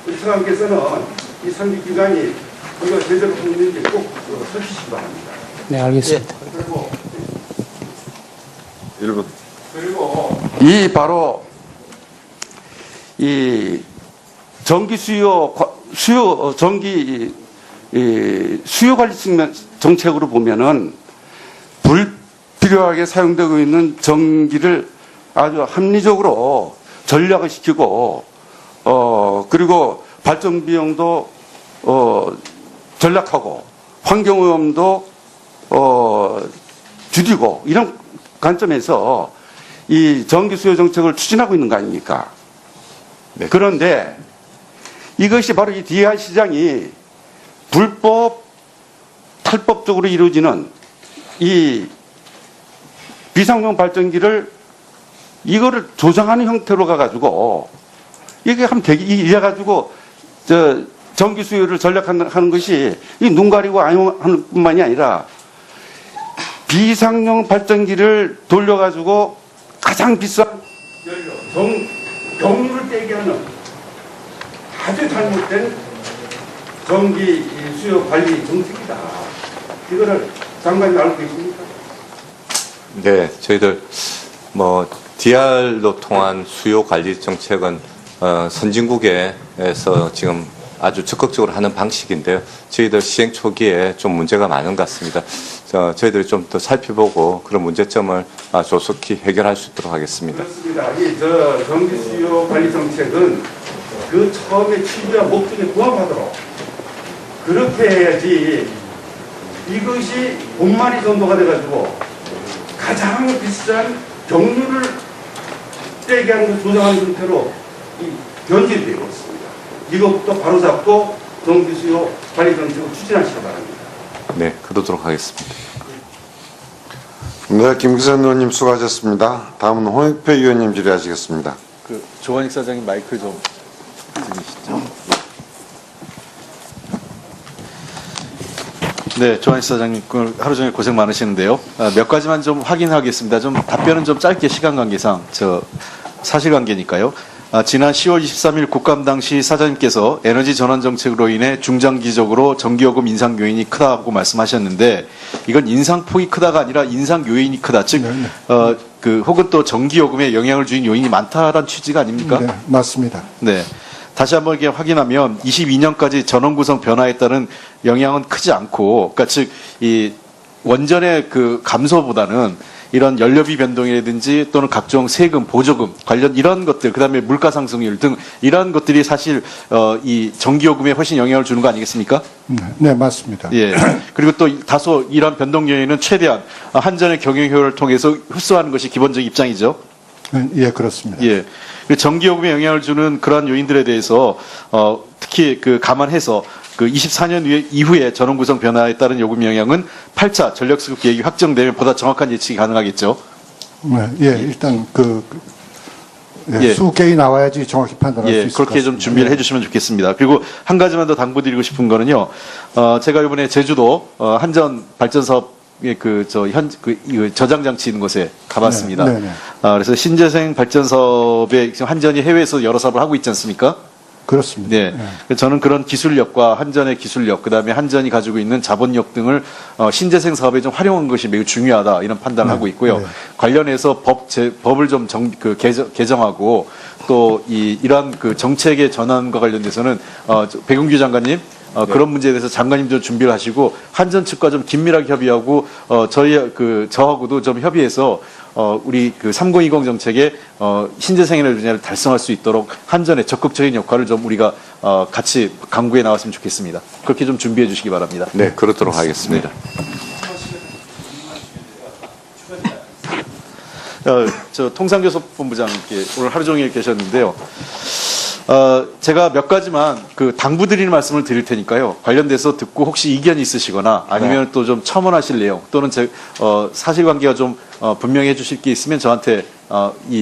우리 차관께서는 이 상기 기관이 이거 제대로 했는지 꼭 살피시기 바랍니다. 네, 알겠습니다. 그리고 1분. 그리고 이 바로 이 전기 전기 수요 관리 측면 정책으로 보면은 불필요하게 사용되고 있는 전기를 아주 합리적으로 전략을 시키고 그리고 발전 비용도 전략하고 환경 오염도 줄이고 이런 관점에서 이 전기 수요 정책을 추진하고 있는 거 아닙니까? 네. 그런데 이것이 바로 이 DI 시장이 불법, 탈법적으로 이루어지는 이 비상용 발전기를 이거를 조장하는 형태로 가가지고 이게 하면 되게 이래가지고 전기 수요를 전략하는 것이 이 눈 가리고 하는 뿐만이 아니라 비상용 발전기를 돌려가지고 가장 비싼 연료, 경유를 떼게 하는 아주 잘못된 전기 수요 관리 정책이다. 이거를 장관님 알고 계십니까? 네, 저희들 DR로 통한 수요 관리 정책은 선진국에서 지금 아주 적극적으로 하는 방식인데요. 저희들 시행 초기에 좀 문제가 많은 것 같습니다. 저희들이 좀 더 살펴보고 그런 문제점을 조속히 해결할 수 있도록 하겠습니다. 그렇습니다. 이 전기 수요 관리 정책은 그 처음에 취지와 목적에 부합하도록 그렇게 해야지 이것이 돈만이 전도가 돼가지고 가장 비싼 경유를 떼게 하는 걸 조장하는 형태로 변질되고 있습니다. 이것부터 바로잡고 전기 수요 관리 정책을 추진하시기 바랍니다. 네, 그러도록 하겠습니다. 네, 김기선 의원님 수고하셨습니다. 다음은 홍익표 의원님 질의하시겠습니다. 조원익 사장님 마이크 좀 드리시죠. 네, 조한희 사장님 하루 종일 고생 많으시는데요. 몇 가지만 좀 확인하겠습니다. 좀 답변은 좀 짧게 시간 관계상 사실관계니까요. 지난 10월 23일 국감 당시 사장님께서 에너지 전환 정책으로 인해 중장기적으로 전기요금 인상 요인이 크다고 말씀하셨는데 이건 인상폭이 크다가 아니라 인상 요인이 크다. 즉, 혹은 또 전기요금에 영향을 주는 요인이 많다라는 취지가 아닙니까? 네, 맞습니다. 네. 다시 한번 이렇게 확인하면 22년까지 전원 구성 변화에 따른 영향은 크지 않고, 그러니까 즉, 이 원전의 감소보다는 이런 연료비 변동이라든지 또는 각종 세금, 보조금 관련 이런 것들, 그 다음에 물가 상승률 등 이런 것들이 사실 이 전기요금에 훨씬 영향을 주는 거 아니겠습니까? 네, 맞습니다. 예. 그리고 또 다소 이런 변동 요인은 최대한 한전의 경영 효율을 통해서 흡수하는 것이 기본적 입장이죠. 예, 그렇습니다. 예. 전기요금에 영향을 주는 그러한 요인들에 대해서 특히 감안해서 24년 이후에 전원 구성 변화에 따른 요금 영향은 8차 전력수급 계획이 확정되면 보다 정확한 예측이 가능하겠죠. 네, 예, 일단 예. 수개이 나와야지 정확히 판단할 수 있을 것 같습니다. 그렇게 좀 준비를 해주시면 좋겠습니다. 그리고 한 가지만 더 당부드리고 싶은 거는요. 제가 이번에 제주도 한전 발전 사업 저장 장치 있는 곳에 가봤습니다. 네, 네, 네. 그래서 신재생 발전 사업에 지금 한전이 해외에서 여러 사업을 하고 있지 않습니까? 그렇습니다. 네. 저는 그런 기술력과 한전의 기술력, 그다음에 한전이 가지고 있는 자본력 등을 신재생 사업에 좀 활용한 것이 매우 중요하다 이런 판단을 하고 있고요. 관련해서 법을 좀 개정하고 또 이러한 정책의 전환과 관련돼서는 백운규 장관님 그런 문제에 대해서 장관님도 준비를 하시고 한전 측과 좀 긴밀하게 협의하고 저하고도 좀 협의해서 우리 3020 정책에 신재생 에너지 분야를 달성할 수 있도록 한전의 적극적인 역할을 좀 우리가 같이 강구해 나왔으면 좋겠습니다. 그렇게 좀 준비해 주시기 바랍니다. 네, 그렇도록 하겠습니다. 저 통상교섭본부장 오늘 하루 종일 계셨는데요. 제가 몇 가지만 당부드리는 말씀을 드릴 테니까요. 관련돼서 듣고 혹시 이견이 있으시거나 아니면 또 좀 첨언하실 내용 또는 사실관계가 좀 분명히 해주실 게 있으면 저한테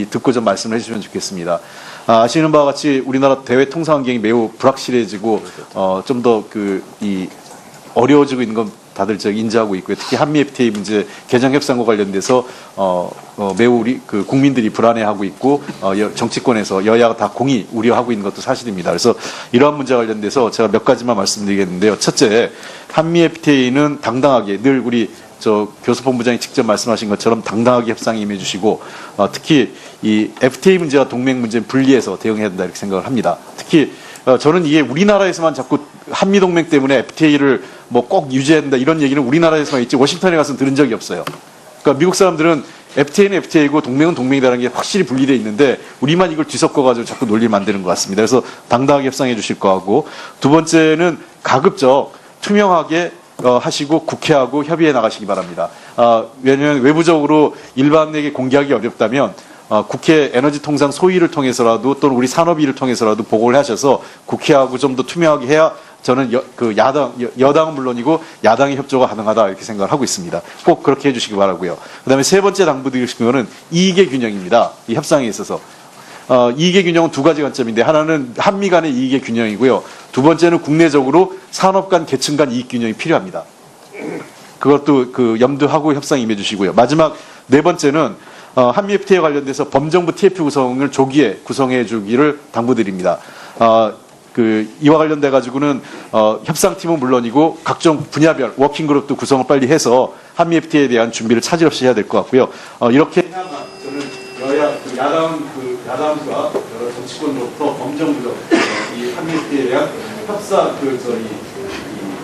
듣고 좀 말씀을 해주시면 좋겠습니다. 아시는 바와 같이 우리나라 대외 통상 환경이 매우 불확실해지고 좀 더 어려워지고 있는 건 다들 인지하고 있고요. 특히 한미 FTA 문제 개정 협상과 관련돼서 매우 우리 그 국민들이 불안해하고 있고 정치권에서 여야가 다 공히 우려하고 있는 것도 사실입니다. 그래서 이러한 문제와 관련돼서 제가 몇 가지만 말씀드리겠는데요. 첫째, 한미 FTA는 당당하게 늘 우리 교섭본부장이 직접 말씀하신 것처럼 당당하게 협상에 임해주시고 특히 이 FTA 문제와 동맹 문제는 분리해서 대응해야 된다 이렇게 생각을 합니다. 특히 저는 이게 우리나라에서만 자꾸 한미동맹 때문에 FTA를 뭐 꼭 유지해야 된다 이런 얘기는 우리나라에서만 있지 워싱턴에 가서는 들은 적이 없어요. 그러니까 미국 사람들은 FTA는 FTA이고 동맹은 동맹이라는 게 확실히 분리되어 있는데 우리만 이걸 뒤섞어가지고 자꾸 논리를 만드는 것 같습니다. 그래서 당당하게 협상해 주실 거 하고 두 번째는 가급적 투명하게 하시고 국회하고 협의해 나가시기 바랍니다. 왜냐하면 외부적으로 일반에게 공개하기 어렵다면 국회 에너지 통상 소위를 통해서라도 또는 우리 산업위를 통해서라도 보고를 하셔서 국회하고 좀 더 투명하게 해야 저는 여당은 물론이고 야당의 협조가 가능하다 이렇게 생각을 하고 있습니다. 꼭 그렇게 해주시기 바라고요. 그다음에 세 번째 당부드리신 거는 이익의 균형입니다. 이 협상에 있어서. 이익의 균형은 두 가지 관점인데 하나는 한미 간의 이익의 균형이고요. 두 번째는 국내적으로 산업 간 계층 간 이익 균형이 필요합니다. 그것도 염두하고 협상에 임해 주시고요. 마지막 네 번째는 한미 FTA에 관련돼서 범정부 TF 구성을 조기에 구성해 주기를 당부드립니다. 이와 관련돼 가지고는 협상팀은 물론이고 각종 분야별 워킹그룹도 구성을 빨리 해서 한미 FTA에 대한 준비를 차질 없이 해야 될 것 같고요. 이렇게 해야만 저는 야당과 여러 정치권으로부터 범정부적 이 한미 FTA에 대한 협상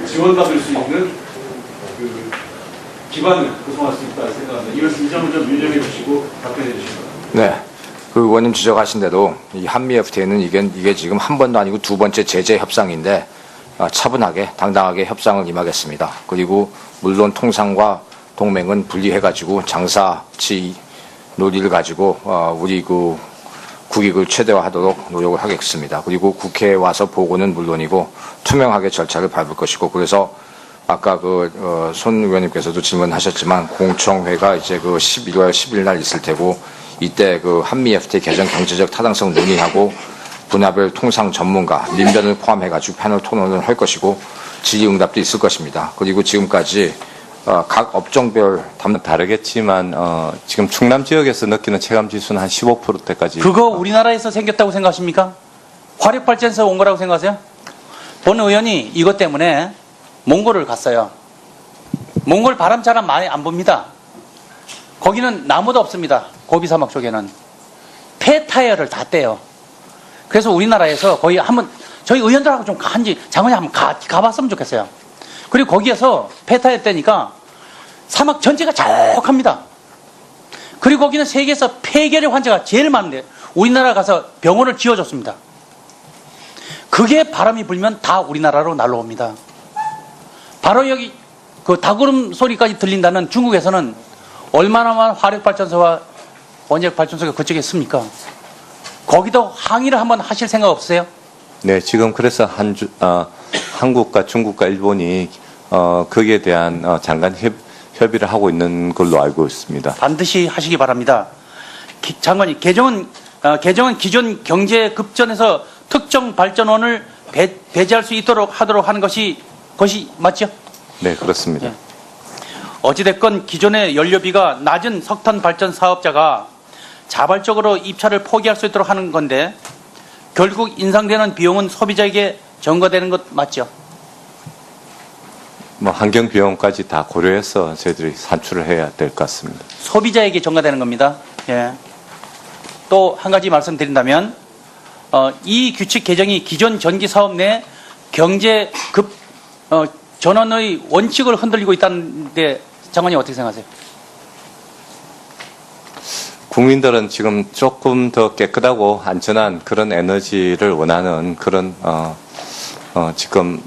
지원받을 수 있는 기반을 구성할 수 있다 생각합니다. 이 점을 좀 유념해 주시고 답변해 주시기 바랍니다. 네. 그 의원님 지적하신 대로 이 한미 FTA는 이게 지금 한 번도 아니고 두 번째 제재 협상인데 차분하게 당당하게 협상을 임하겠습니다. 그리고 물론 통상과 동맹은 분리해가지고 장사치 논의를 가지고 우리 국익을 최대화하도록 노력을 하겠습니다. 그리고 국회에 와서 보고는 물론이고 투명하게 절차를 밟을 것이고 그래서 아까 손 의원님께서도 질문하셨지만 공청회가 이제 11월 10일 날 있을 테고 이때 한미 FTA 개정 경제적 타당성 논의하고 분야별 통상 전문가, 민변을 포함해가지고 패널 토론을 할 것이고 질의응답도 있을 것입니다. 그리고 지금까지 각 업종별 다르겠지만 지금 충남 지역에서 느끼는 체감 지수는 한 15%대까지. 그거 우리나라에서 생겼다고 생각하십니까? 화력발전소 온 거라고 생각하세요? 본 의원이 이것 때문에 몽골을 갔어요. 몽골 바람 잘 많이 안 봅니다. 거기는 나무도 없습니다. 고비 사막 쪽에는. 폐타이어를 다 떼요. 그래서 우리나라에서 거의 한번 저희 의원들하고 좀 장관님 한번 가봤으면 좋겠어요. 그리고 거기에서 폐타이어 떼니까 사막 전체가 자욱합니다. 그리고 거기는 세계에서 폐결의 환자가 제일 많은데 우리나라 가서 병원을 지어줬습니다. 그게 바람이 불면 다 우리나라로 날라옵니다. 바로 여기 다구름 소리까지 들린다는 중국에서는 얼마나 많은 화력발전소와 원자력발전소가 그쪽에 있습니까? 거기도 항의를 한번 하실 생각 없으세요? 네, 지금 그래서 한국과 중국과 일본이 거기에 대한 장관 협의를 하고 있는 걸로 알고 있습니다. 반드시 하시기 바랍니다. 장관님, 개정은 기존 경제 급전에서 특정 발전원을 배제할 수 있도록 하도록 하는 것이 맞죠? 네, 그렇습니다. 네. 어찌됐건 기존의 연료비가 낮은 석탄 발전 사업자가 자발적으로 입찰을 포기할 수 있도록 하는 건데 결국 인상되는 비용은 소비자에게 전가되는 것 맞죠? 환경 비용까지 다 고려해서 저희들이 산출을 해야 될 것 같습니다. 소비자에게 전가되는 겁니다. 예. 또 한 가지 말씀드린다면 이 규칙 개정이 기존 전기 사업 내 경제 전환의 원칙을 흔들리고 있다는데 장관님 어떻게 생각하세요? 국민들은 지금 조금 더 깨끗하고 안전한 그런 에너지를 원하는 그런 지금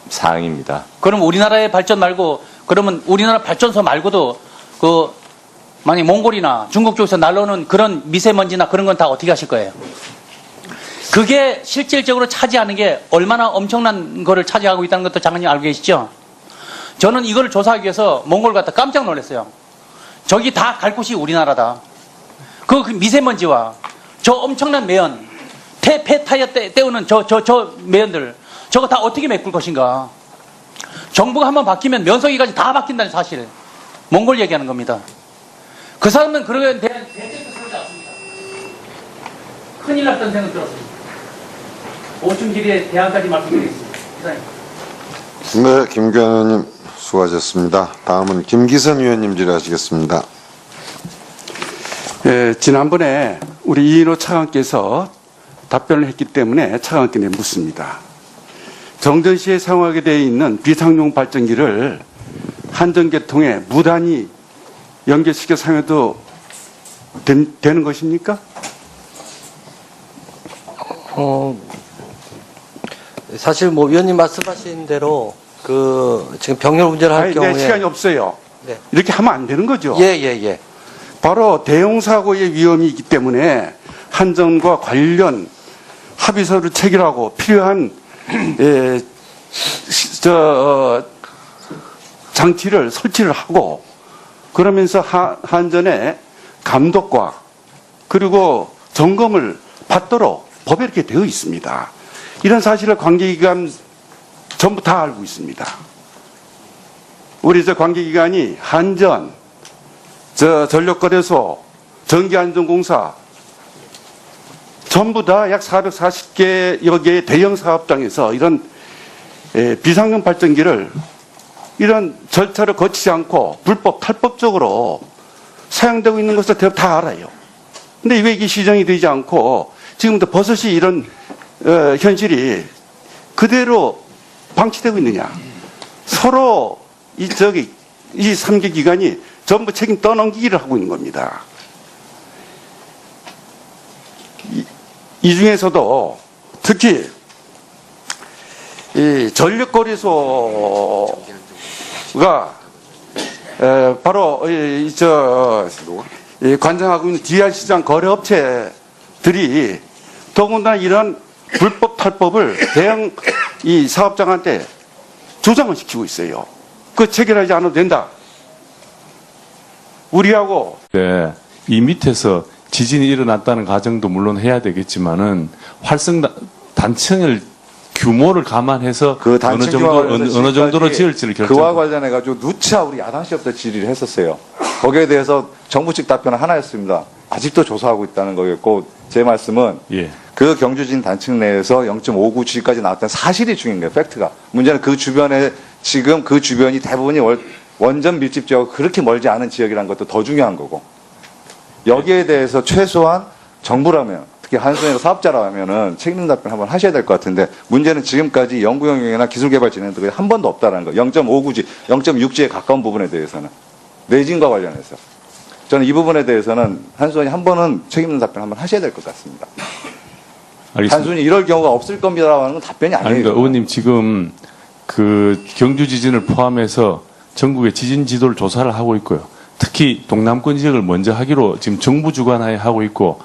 사항입니다. 그럼 우리나라의 발전 말고 그러면 우리나라 발전소 말고도 만약 몽골이나 중국 쪽에서 날라오는 그런 미세먼지나 그런 건 다 어떻게 하실 거예요? 그게 실질적으로 차지하는 게 얼마나 엄청난 거를 차지하고 있다는 것도 장관님 알고 계시죠? 저는 이걸 조사하기 위해서 몽골 갔다 깜짝 놀랐어요. 저기 다 갈 곳이 우리나라다. 그 미세먼지와 저 엄청난 매연, 폐타이어 때우는 저 매연들, 저거 다 어떻게 메꿀 것인가. 정부가 한번 바뀌면 면석이까지 다 바뀐다는 사실. 몽골 얘기하는 겁니다. 그 사람은 그러에 대한 대책도 세우지 않습니다. 큰일 났다는 생각 들었습니다. 보충 질의에 대안까지 말씀드리겠습니다. 이사님. 네, 김규환 의원님 수고하셨습니다. 다음은 김기선 의원님 질의하시겠습니다. 지난번에 우리 이인호 차관께서 답변을 했기 때문에 차관께 묻습니다. 정전시에 사용하게 되어 있는 비상용 발전기를 한전계통에 무단히 연결시켜 사용해도 되는 것입니까? 사실 뭐 위원님 말씀하신 대로 지금 병렬 운전을 할 경우에 시간이 없어요. 네. 이렇게 하면 안 되는 거죠. 예. 바로 대형 사고의 위험이 있기 때문에 한전과 관련 합의서를 체결하고 필요한 장치를 설치를 하고 그러면서 한전의 감독과 그리고 점검을 받도록 법에 이렇게 되어 있습니다. 이런 사실을 관계기관 전부 다 알고 있습니다. 우리 관계기관이 한전, 전력거래소, 전기안전공사 전부 다 약 440개여 개의 대형 사업장에서 이런 비상용 발전기를 이런 절차를 거치지 않고 불법, 탈법적으로 사용되고 있는 것을 다 알아요. 근데 왜 이게 시정이 되지 않고 지금도 버섯이 이런 현실이 그대로 방치되고 있느냐. 서로 이 3개 기관이 전부 책임 떠넘기기를 하고 있는 겁니다. 이 중에서도 특히 이 전력거래소가 바로 관장하고 있는 DR시장 거래업체들이 더군다나 이런 불법 탈법을 대형 이 사업장한테 조장을 시키고 있어요. 그 체결하지 않아도 된다. 우리하고 네, 이 밑에서 지진이 일어났다는 가정도 물론 해야 되겠지만은 활성 단층을 규모를 감안해서 그 어느 정도로 지을지를 결정. 그와 관련해 가지고 누차 우리 야당 시절부터 질의를 했었어요. 거기에 대해서 정부 측 답변은 하나였습니다. 아직도 조사하고 있다는 거였고 제 말씀은 그 경주진 단층 내에서 0.59G까지 나왔다는 사실이 중요한 거예요. 팩트가. 문제는 그 주변에 지금 그 주변이 대부분이 원전 밀집 지역하고 그렇게 멀지 않은 지역이라는 것도 더 중요한 거고 여기에 대해서 최소한 정부라면 특히 한수연의 사업자라면은 책임 답변 한번 하셔야 될 것 같은데 문제는 지금까지 연구 영역이나 기술 개발 진행들이 한 번도 없다라는 거. 0.59G, 0.6G에 가까운 부분에 대해서는 내진과 관련해서 저는 이 부분에 대해서는 한수연이 한 번은 책임 답변 한번 하셔야 될 것 같습니다. 알겠습니다. 단순히 이럴 경우가 없을 겁니다라는 건 답변이 아니에요. 아닙니다. 의원님 지금 그 경주 지진을 포함해서 전국의 지진 지도를 조사를 하고 있고요. 특히 동남권 지역을 먼저 하기로 지금 정부 주관하에 하고 있고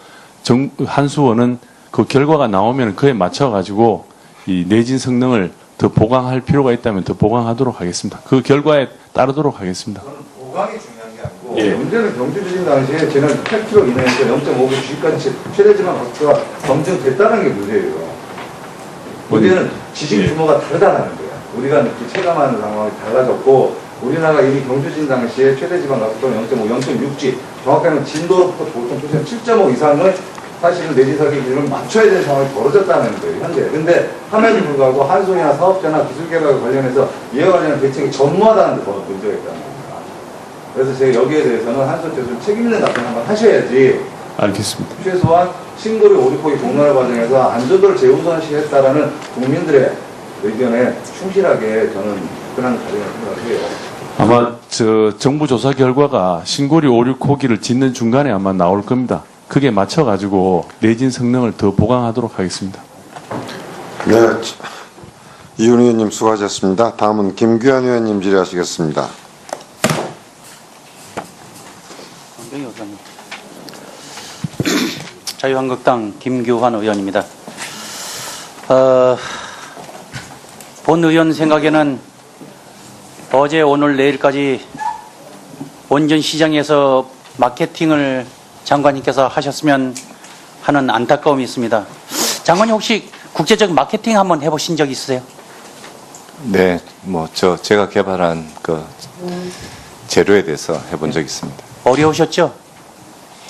한수원은 그 결과가 나오면 그에 맞춰 가지고 이 내진 성능을 더 보강할 필요가 있다면 더 보강하도록 하겠습니다. 그 결과에 따르도록 하겠습니다. 보강이 중요한 게 아니고 문제는 경주 지진 당시에 저는 팩트로 인해서 0.59G까지 최대지만 각도가 검증됐다는 게 문제예요. 문제는 지진 규모가 다르다는 거예요. 우리가 체감하는 상황이 달라졌고 우리나라가 이미 경주진 당시에 최대지방 각도는 0.6G 정확하게는 진도로부터 보통 표시한 7.5 이상을 사실은 내진사기 기준을 맞춰야 되는 상황이 벌어졌다는 거예요, 현재. 근데 함에도 불구하고 한손이나 사업자나 기술개발과 관련해서 이와 관련한 대책이 전무하다는 데 더 문제가 있다는 겁니다. 그래서 제가 여기에 대해서는 한손 쪽에서 책임 있는 답변 한번 하셔야지. 알겠습니다. 최소한 신고리 오리코기 공론화 과정에서 안전도를 최우선시 했다라는 국민들의 의견에 충실하게 저는 그런 가정을 생각해요. 아마 정부 조사 결과가 신고리 5,6호기를 짓는 중간에 아마 나올 겁니다. 그게 맞춰가지고 내진 성능을 더 보강하도록 하겠습니다. 네, 이훈 의원님 수고하셨습니다. 다음은 김규환 의원님 질의하시겠습니다. 자유한국당 김규환 의원입니다. 본 의원 생각에는 어제 오늘 내일까지 원전 시장에서 마케팅을 장관님께서 하셨으면 하는 안타까움이 있습니다. 장관님 혹시 국제적 마케팅 한번 해보신 적 있으세요? 네, 제가 개발한 그 재료에 대해서 해본 적이 있습니다. 어려우셨죠?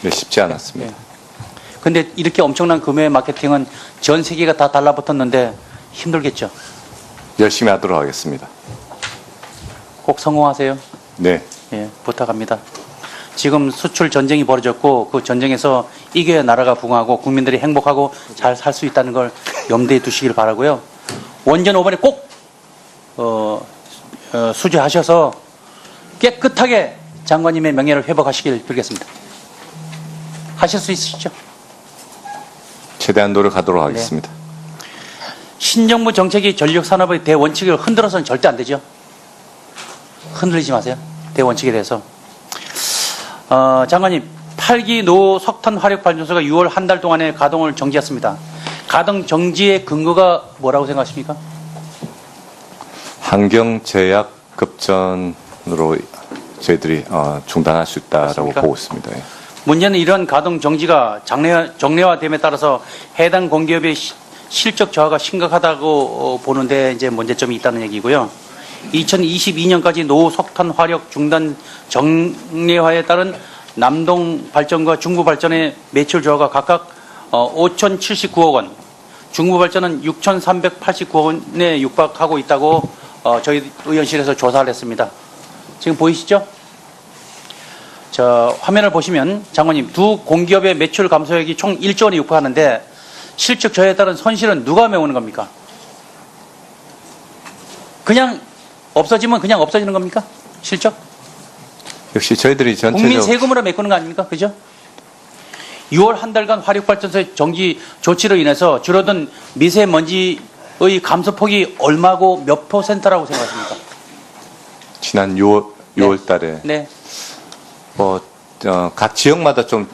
네, 쉽지 않았습니다. 근데 이렇게 엄청난 규모의 마케팅은 전 세계가 다 달라붙었는데 힘들겠죠? 열심히 하도록 하겠습니다. 꼭 성공하세요. 네. 예, 부탁합니다. 지금 수출 전쟁이 벌어졌고 그 전쟁에서 이겨야 나라가 부흥하고 국민들이 행복하고 잘 살 수 있다는 걸 염두에 두시길 바라고요. 원전 5번에 꼭 수주하셔서 깨끗하게 장관님의 명예를 회복하시길 빌겠습니다. 하실 수 있으시죠? 최대한 노력하도록 하겠습니다. 신정부 정책이 전력 산업의 대원칙을 흔들어서는 절대 안 되죠. 흔들리지 마세요. 대원칙에 대해서. 장관님, 8기 노 석탄 화력 발전소가 6월 한 달 동안에 가동을 정지했습니다. 가동 정지의 근거가 뭐라고 생각하십니까? 환경 제약 급전으로 저희들이 중단할 수 있다라고 그렇습니까? 보고 있습니다. 예. 문제는 이런 가동 정지가 정례화됨에 따라서 해당 공기업의 실적 저하가 심각하다고 보는데 이제 문제점이 있다는 얘기고요. 2022년까지 노 석탄 화력 중단 정례화에 따른 남동 발전과 중부 발전의 매출 저하가 각각 5,079억 원, 중부 발전은 6,389억 원에 육박하고 있다고 저희 의원실에서 조사를 했습니다. 지금 보이시죠? 저 화면을 보시면 장관님, 두 공기업의 매출 감소액이 총 1조 원에 육박하는데 실적 저하에 따른 손실은 누가 메우는 겁니까? 그냥 없어지면 그냥 없어지는 겁니까? 실적? 역시 저희들이 전체적 국민 세금으로 메꾸는 거 아닙니까? 그죠? 6월 한 달간 화력발전소의 정지 조치로 인해서 줄어든 미세먼지의 감소폭이 얼마고 몇 %라고 생각하십니까? 지난 6월 달에 네. 각 지역마다 좀